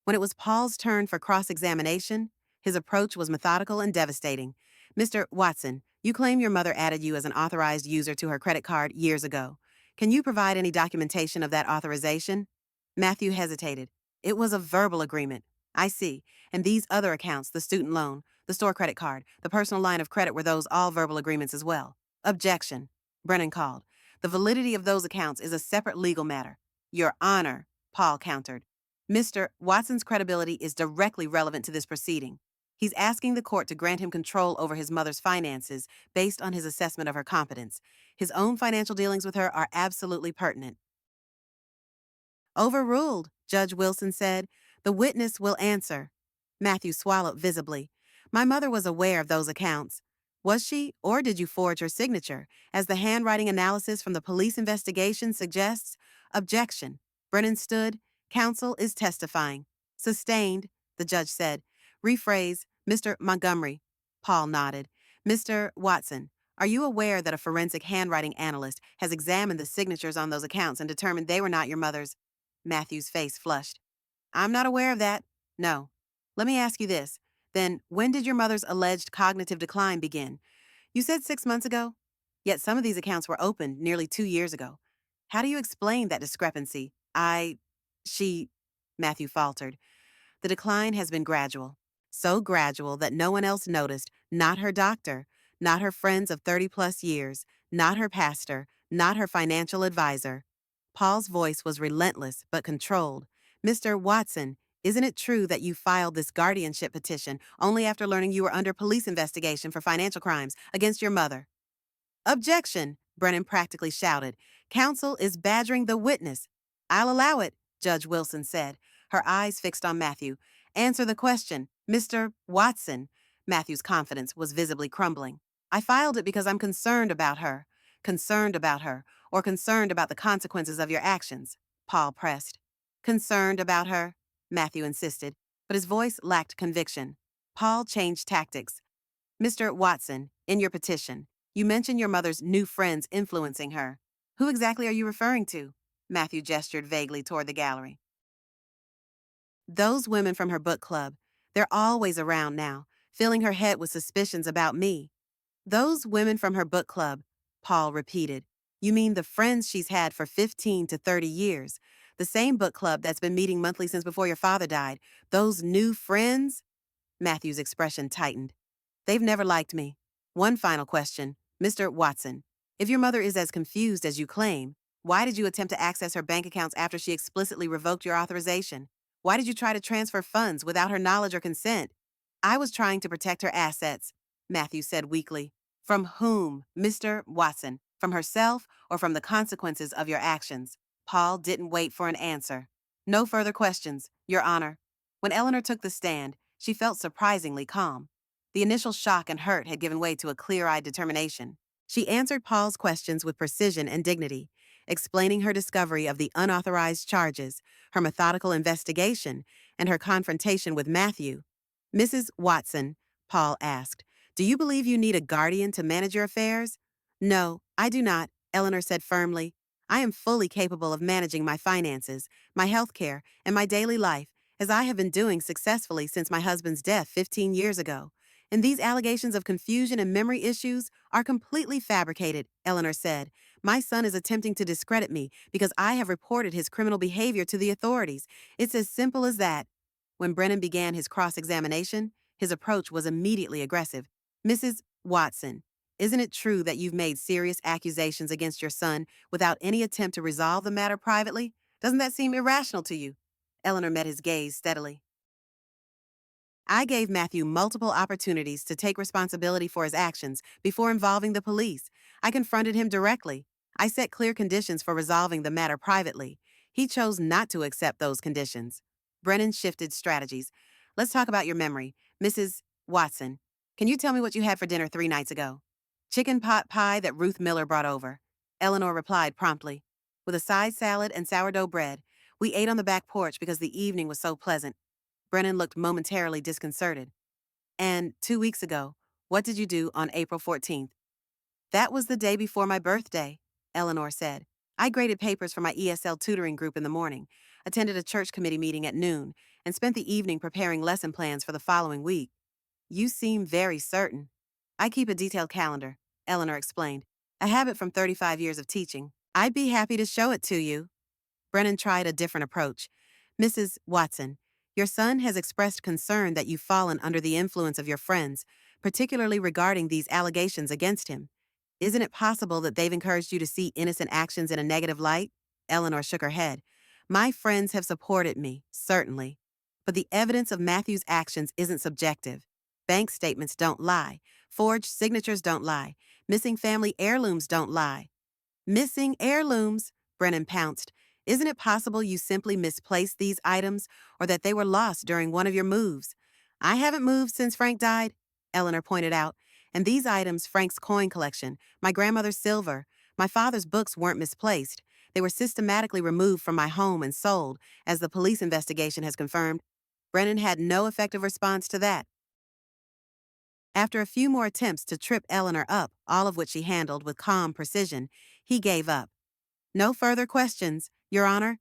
[SPEAKER 1] When it was Paul's turn for cross-examination, his approach was methodical and devastating. Mr. Watson, you claim your mother added you as an authorized user to her credit card years ago. Can you provide any documentation of that authorization? Matthew hesitated. It was a verbal agreement. I see. And these other accounts, the student loan, the store credit card, the personal line of credit, were those all verbal agreements as well? Objection, Brennan called. The validity of those accounts is a separate legal matter. Your Honor, Paul countered. Mr. Watson's credibility is directly relevant to this proceeding. He's asking the court to grant him control over his mother's finances based on his assessment of her competence. His own financial dealings with her are absolutely pertinent. Overruled, Judge Wilson said. The witness will answer. Matthew swallowed visibly. My mother was aware of those accounts. Was she, or did you forge her signature, as the handwriting analysis from the police investigation suggests? Objection. Brennan stood. Counsel is testifying. Sustained, the judge said. Rephrase, Mr. Montgomery. Paul nodded. Mr. Watson, are you aware that a forensic handwriting analyst has examined the signatures on those accounts and determined they were not your mother's? Matthew's face flushed. I'm not aware of that. No. Let me ask you this. Then, when did your mother's alleged cognitive decline begin? You said 6 months ago? Yet some of these accounts were opened nearly 2 years ago. How do you explain that discrepancy? Matthew faltered. The decline has been gradual. So gradual that no one else noticed, not her doctor, not her friends of 30-plus years, not her pastor, not her financial advisor. Paul's voice was relentless but controlled. Mr. Watson, isn't it true that you filed this guardianship petition only after learning you were under police investigation for financial crimes against your mother? Objection, Brennan practically shouted. Counsel is badgering the witness. I'll allow it, Judge Wilson said, her eyes fixed on Matthew. Answer the question, Mr. Watson. Matthew's confidence was visibly crumbling. I filed it because I'm concerned about her. Concerned about her, or concerned about the consequences of your actions, Paul pressed. Concerned about her, Matthew insisted, but his voice lacked conviction. Paul changed tactics. Mr. Watson, in your petition, you mention your mother's new friends influencing her. Who exactly are you referring to? Matthew gestured vaguely toward the gallery. Those women from her book club. They're always around now, filling her head with suspicions about me. Those women from her book club, Paul repeated. You mean the friends she's had for 15 to 30 years? The same book club that's been meeting monthly since before your father died. Those new friends? Matthew's expression tightened. They've never liked me. One final question. Mr. Watson, if your mother is as confused as you claim, why did you attempt to access her bank accounts after she explicitly revoked your authorization? Why did you try to transfer funds without her knowledge or consent? I was trying to protect her assets, Matthew said weakly. From whom, Mr. Watson? From herself or from the consequences of your actions? Paul didn't wait for an answer. No further questions, Your Honor. When Eleanor took the stand, she felt surprisingly calm. The initial shock and hurt had given way to a clear-eyed determination. She answered Paul's questions with precision and dignity, explaining her discovery of the unauthorized charges, her methodical investigation, and her confrontation with Matthew. Mrs. Watson, Paul asked, do you believe you need a guardian to manage your affairs? No, I do not, Eleanor said firmly. I am fully capable of managing my finances, my health care, and my daily life, as I have been doing successfully since my husband's death 15 years ago. And these allegations of confusion and memory issues are completely fabricated, Eleanor said. My son is attempting to discredit me because I have reported his criminal behavior to the authorities. It's as simple as that. When Brennan began his cross-examination, his approach was immediately aggressive. Mrs. Watson, isn't it true that you've made serious accusations against your son without any attempt to resolve the matter privately? Doesn't that seem irrational to you? Eleanor met his gaze steadily. I gave Matthew multiple opportunities to take responsibility for his actions before involving the police. I confronted him directly. I set clear conditions for resolving the matter privately. He chose not to accept those conditions. Brennan shifted strategies. Let's talk about your memory. Mrs. Watson, can you tell me what you had for dinner 3 nights ago? Chicken pot pie that Ruth Miller brought over. Eleanor replied promptly. With a side salad and sourdough bread. We ate on the back porch because the evening was so pleasant. Brennan looked momentarily disconcerted. And 2 weeks ago, what did you do on April 14th? That was the day before my birthday, Eleanor said. I graded papers for my ESL tutoring group in the morning, attended a church committee meeting at noon, and spent the evening preparing lesson plans for the following week. You seem very certain. I keep a detailed calendar, Eleanor explained, a habit from 35 years of teaching. I'd be happy to show it to you. Brennan tried a different approach. Mrs. Watson, your son has expressed concern that you've fallen under the influence of your friends, particularly regarding these allegations against him. Isn't it possible that they've encouraged you to see innocent actions in a negative light? Eleanor shook her head. My friends have supported me, certainly. But the evidence of Matthew's actions isn't subjective. Bank statements don't lie. Forged signatures don't lie. Missing family heirlooms don't lie. Missing heirlooms, Brennan pounced. Isn't it possible you simply misplaced these items or that they were lost during one of your moves? I haven't moved since Frank died, Eleanor pointed out. And these items, Frank's coin collection, my grandmother's silver, my father's books weren't misplaced. They were systematically removed from my home and sold, as the police investigation has confirmed. Brennan had no effective response to that. After a few more attempts to trip Eleanor up, all of which she handled with calm precision, he gave up. No further questions, Your Honor.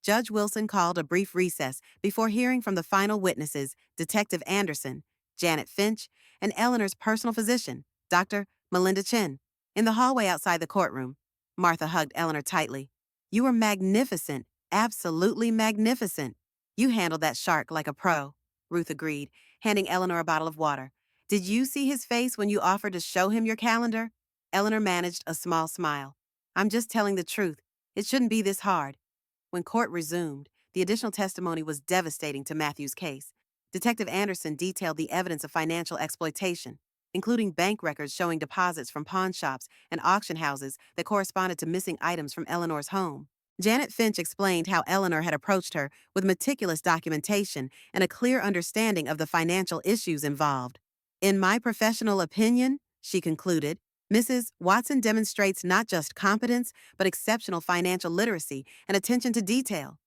[SPEAKER 1] Judge Wilson called a brief recess before hearing from the final witnesses, Detective Anderson, Janet Finch, and Eleanor's personal physician, Dr. Melinda Chin. In the hallway outside the courtroom, Martha hugged Eleanor tightly. You were magnificent, absolutely magnificent. You handled that shark like a pro, Ruth agreed, handing Eleanor a bottle of water. Did you see his face when you offered to show him your calendar? Eleanor managed a small smile. I'm just telling the truth. It shouldn't be this hard. When court resumed, the additional testimony was devastating to Matthew's case. Detective Anderson detailed the evidence of financial exploitation, including bank records showing deposits from pawn shops and auction houses that corresponded to missing items from Eleanor's home. Janet Finch explained how Eleanor had approached her with meticulous documentation and a clear understanding of the financial issues involved. In my professional opinion, she concluded, Mrs. Watson demonstrates not just competence, but exceptional financial literacy and attention to detail.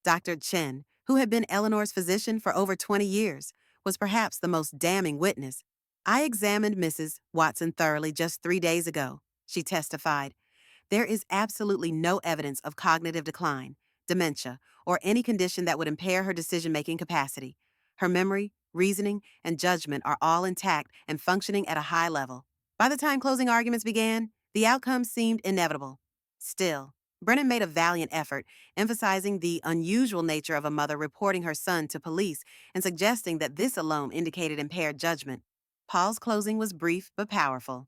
[SPEAKER 1] Dr. Chen, who had been Eleanor's physician for over 20 years, was perhaps the most damning witness. I examined Mrs. Watson thoroughly just 3 days ago, she testified. There is absolutely no evidence of cognitive decline, dementia, or any condition that would impair her decision-making capacity. Her memory, reasoning, and judgment are all intact and functioning at a high level. By the time closing arguments began, the outcome seemed inevitable. Still, Brennan made a valiant effort, emphasizing the unusual nature of a mother reporting her son to police and suggesting that this alone indicated impaired judgment. Paul's closing was brief but powerful.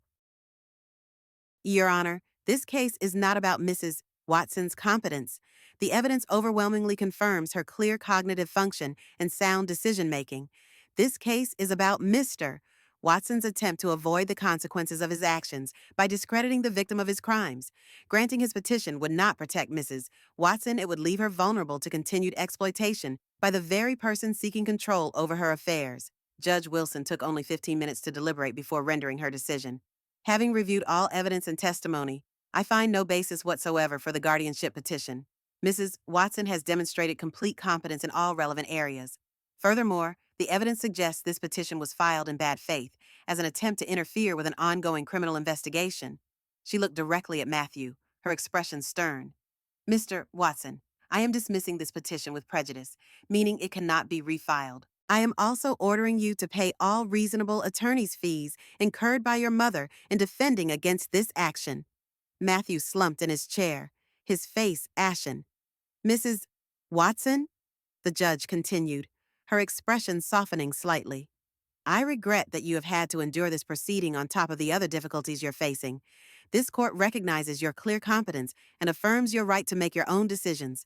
[SPEAKER 1] Your Honor, this case is not about Mrs. Watson's competence. The evidence overwhelmingly confirms her clear cognitive function and sound decision-making. This case is about Mr. Watson's attempt to avoid the consequences of his actions by discrediting the victim of his crimes. Granting his petition would not protect Mrs. Watson, it would leave her vulnerable to continued exploitation by the very person seeking control over her affairs. Judge Wilson took only 15 minutes to deliberate before rendering her decision. Having reviewed all evidence and testimony, I find no basis whatsoever for the guardianship petition. Mrs. Watson has demonstrated complete competence in all relevant areas. Furthermore, the evidence suggests this petition was filed in bad faith, as an attempt to interfere with an ongoing criminal investigation. She looked directly at Matthew, her expression stern. Mr. Watson, I am dismissing this petition with prejudice, meaning it cannot be refiled. I am also ordering you to pay all reasonable attorney's fees incurred by your mother in defending against this action. Matthew slumped in his chair, his face ashen. Mrs. Watson? The judge continued, her expression softening slightly. I regret that you have had to endure this proceeding on top of the other difficulties you're facing. This court recognizes your clear competence and affirms your right to make your own decisions.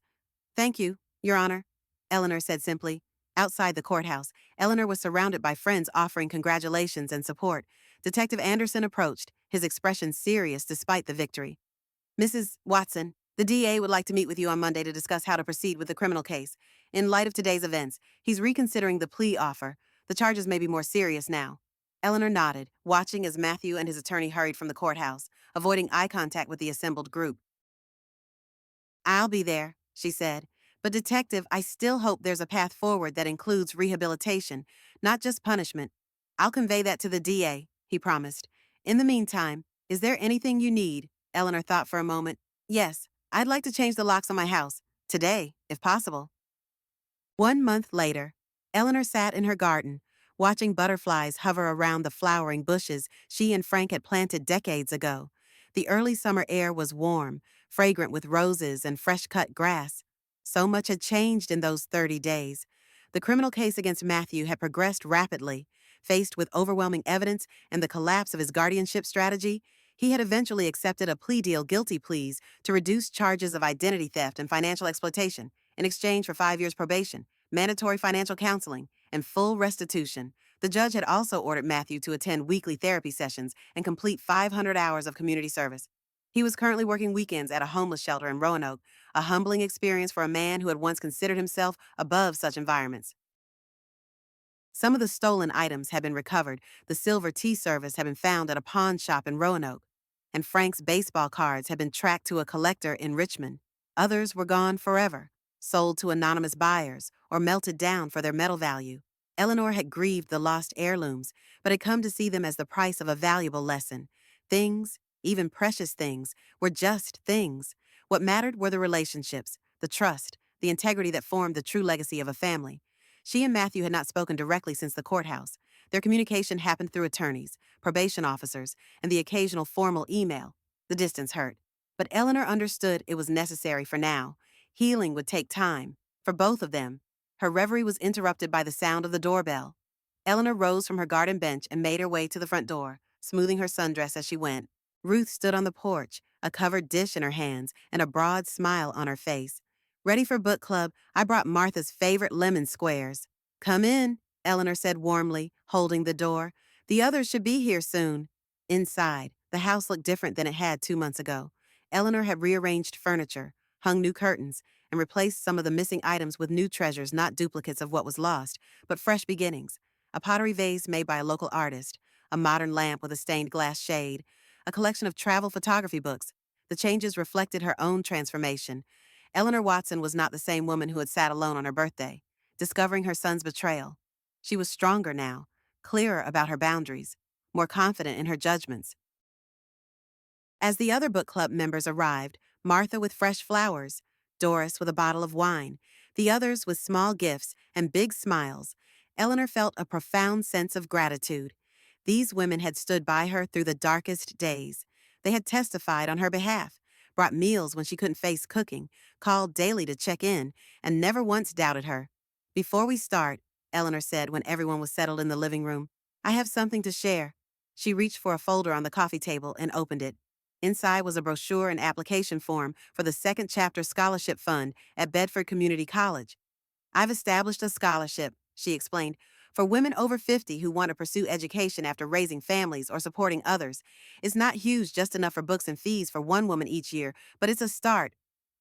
[SPEAKER 1] Thank you, Your Honor, Eleanor said simply. Outside the courthouse, Eleanor was surrounded by friends offering congratulations and support. Detective Anderson approached, his expression serious despite the victory. Mrs. Watson, the DA would like to meet with you on Monday to discuss how to proceed with the criminal case. In light of today's events, he's reconsidering the plea offer. The charges may be more serious now. Eleanor nodded, watching as Matthew and his attorney hurried from the courthouse, avoiding eye contact with the assembled group. I'll be there, she said. But Detective, I still hope there's a path forward that includes rehabilitation, not just punishment. I'll convey that to the DA, he promised. In the meantime, is there anything you need? Eleanor thought for a moment. Yes, I'd like to change the locks on my house. Today, if possible. 1 month later, Eleanor sat in her garden, watching butterflies hover around the flowering bushes she and Frank had planted decades ago. The early summer air was warm, fragrant with roses and fresh-cut grass. So much had changed in those 30 days. The criminal case against Matthew had progressed rapidly. Faced with overwhelming evidence and the collapse of his guardianship strategy, he had eventually accepted a plea deal, guilty pleas, to reduce charges of identity theft and financial exploitation in exchange for 5 years probation, mandatory financial counseling, and full restitution. The judge had also ordered Matthew to attend weekly therapy sessions and complete 500 hours of community service. He was currently working weekends at a homeless shelter in Roanoke, a humbling experience for a man who had once considered himself above such environments. Some of the stolen items had been recovered. The silver tea service had been found at a pawn shop in Roanoke, and Frank's baseball cards had been tracked to a collector in Richmond. Others were gone forever, sold to anonymous buyers, or melted down for their metal value. Eleanor had grieved the lost heirlooms, but had come to see them as the price of a valuable lesson. Things, even precious things, were just things. What mattered were the relationships, the trust, the integrity that formed the true legacy of a family. She and Matthew had not spoken directly since the courthouse. Their communication happened through attorneys, probation officers, and the occasional formal email. The distance hurt. But Eleanor understood it was necessary for now. Healing would take time, for both of them. Her reverie was interrupted by the sound of the doorbell. Eleanor rose from her garden bench and made her way to the front door, smoothing her sundress as she went. Ruth stood on the porch, a covered dish in her hands and a broad smile on her face. Ready for book club, I brought Martha's favorite lemon squares. Come in, Eleanor said warmly, holding the door. The others should be here soon. Inside, the house looked different than it had 2 months ago. Eleanor had rearranged furniture, hung new curtains, and replaced some of the missing items with new treasures, not duplicates of what was lost, but fresh beginnings. A pottery vase made by a local artist, a modern lamp with a stained glass shade, a collection of travel photography books. The changes reflected her own transformation. Eleanor Watson was not the same woman who had sat alone on her birthday, discovering her son's betrayal. She was stronger now, clearer about her boundaries, more confident in her judgments. As the other book club members arrived, Martha with fresh flowers, Doris with a bottle of wine, the others with small gifts and big smiles, Eleanor felt a profound sense of gratitude. These women had stood by her through the darkest days. They had testified on her behalf, brought meals when she couldn't face cooking, called daily to check in, and never once doubted her. Before we start, Eleanor said when everyone was settled in the living room, I have something to share. She reached for a folder on the coffee table and opened it. Inside was a brochure and application form for the second chapter scholarship fund at Bedford Community College. I've established a scholarship, she explained, For women over 50 who want to pursue education after raising families or supporting others, it's not huge, just enough for books and fees for one woman each year, but it's a start.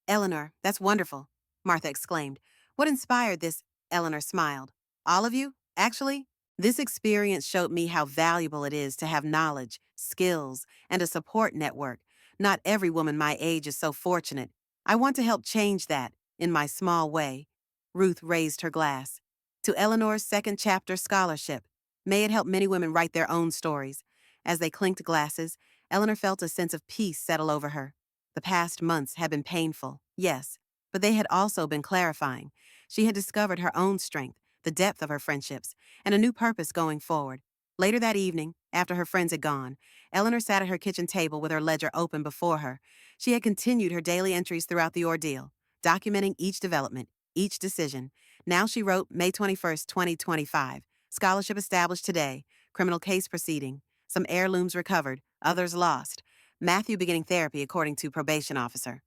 [SPEAKER 1] Eleanor, that's wonderful, Martha exclaimed. What inspired this? Eleanor smiled. All of you, actually? This experience showed me how valuable it is to have knowledge, skills, and a support network. Not every woman my age is so fortunate. I want to help change that, in my small way. Ruth raised her glass. To Eleanor's second chapter scholarship. May it help many women write their own stories. As they clinked glasses, Eleanor felt a sense of peace settle over her. The past months had been painful, yes, but they had also been clarifying. She had discovered her own strength, the depth of her friendships, and a new purpose going forward. Later that evening, after her friends had gone, Eleanor sat at her kitchen table with her ledger open before her. She had continued her daily entries throughout the ordeal, documenting each development, each decision. Now she wrote May 21st, 2025. Scholarship established today. Criminal case proceeding. Some heirlooms recovered, others lost. Matthew beginning therapy according to probation officer.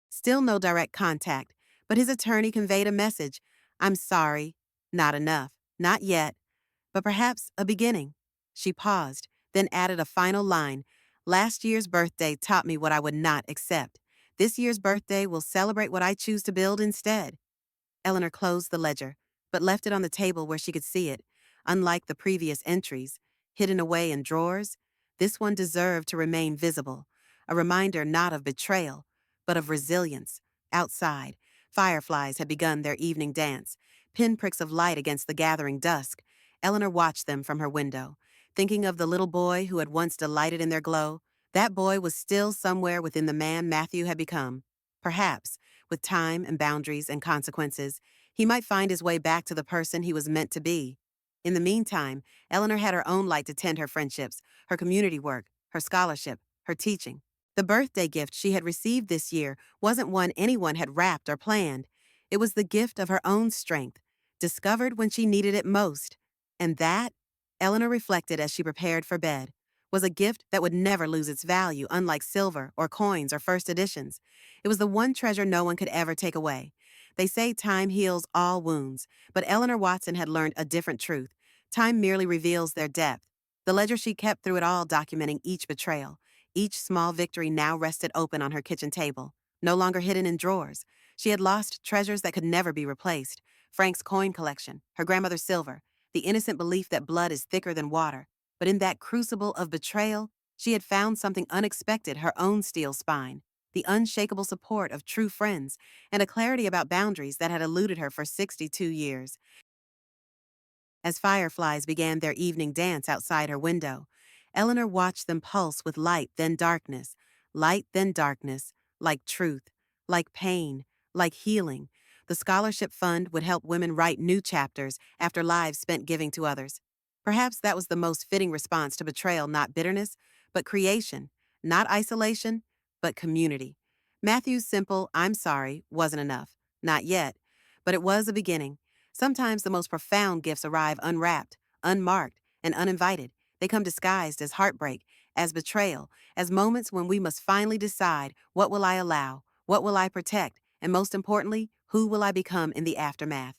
[SPEAKER 1] Still no direct contact, but his attorney conveyed a message. I'm sorry. Not enough. Not yet. But perhaps a beginning. She paused, then added a final line. Last year's birthday taught me what I would not accept. This year's birthday will celebrate what I choose to build instead. Eleanor closed the ledger, but left it on the table where she could see it. Unlike the previous entries, hidden away in drawers, this one deserved to remain visible, a reminder not of betrayal, but of resilience. Outside, fireflies had begun their evening dance, pinpricks of light against the gathering dusk. Eleanor watched them from her window, thinking of the little boy who had once delighted in their glow. That boy was still somewhere within the man Matthew had become. Perhaps, with time and boundaries and consequences, he might find his way back to the person he was meant to be. In the meantime, Eleanor had her own light to tend: her friendships, her community work, her scholarship, her teaching. The birthday gift she had received this year wasn't one anyone had wrapped or planned. It was the gift of her own strength, discovered when she needed it most. And that, Eleanor reflected as she prepared for bed, was a gift that would never lose its value, unlike silver or coins or first editions. It was the one treasure no one could ever take away. They say time heals all wounds, but Eleanor Watson had learned a different truth. Time merely reveals their depth. The ledger she kept through it all, documenting each betrayal. Each small victory now rested open on her kitchen table, no longer hidden in drawers. She had lost treasures that could never be replaced. Frank's coin collection, her grandmother's silver, the innocent belief that blood is thicker than water. But in that crucible of betrayal, she had found something unexpected: her own steel spine, the unshakable support of true friends, and a clarity about boundaries that had eluded her for 62 years. As fireflies began their evening dance outside her window, Eleanor watched them pulse with light then darkness, like truth, like pain, like healing. The scholarship fund would help women write new chapters after lives spent giving to others. Perhaps that was the most fitting response to betrayal: not bitterness, but creation; not isolation, but community. Matthew's simple "I'm sorry" wasn't enough. Not yet. But it was a beginning. Sometimes the most profound gifts arrive unwrapped, unmarked, and uninvited. They come disguised as heartbreak, as betrayal, as moments when we must finally decide: what will I allow, what will I protect, and most importantly, who will I become in the aftermath?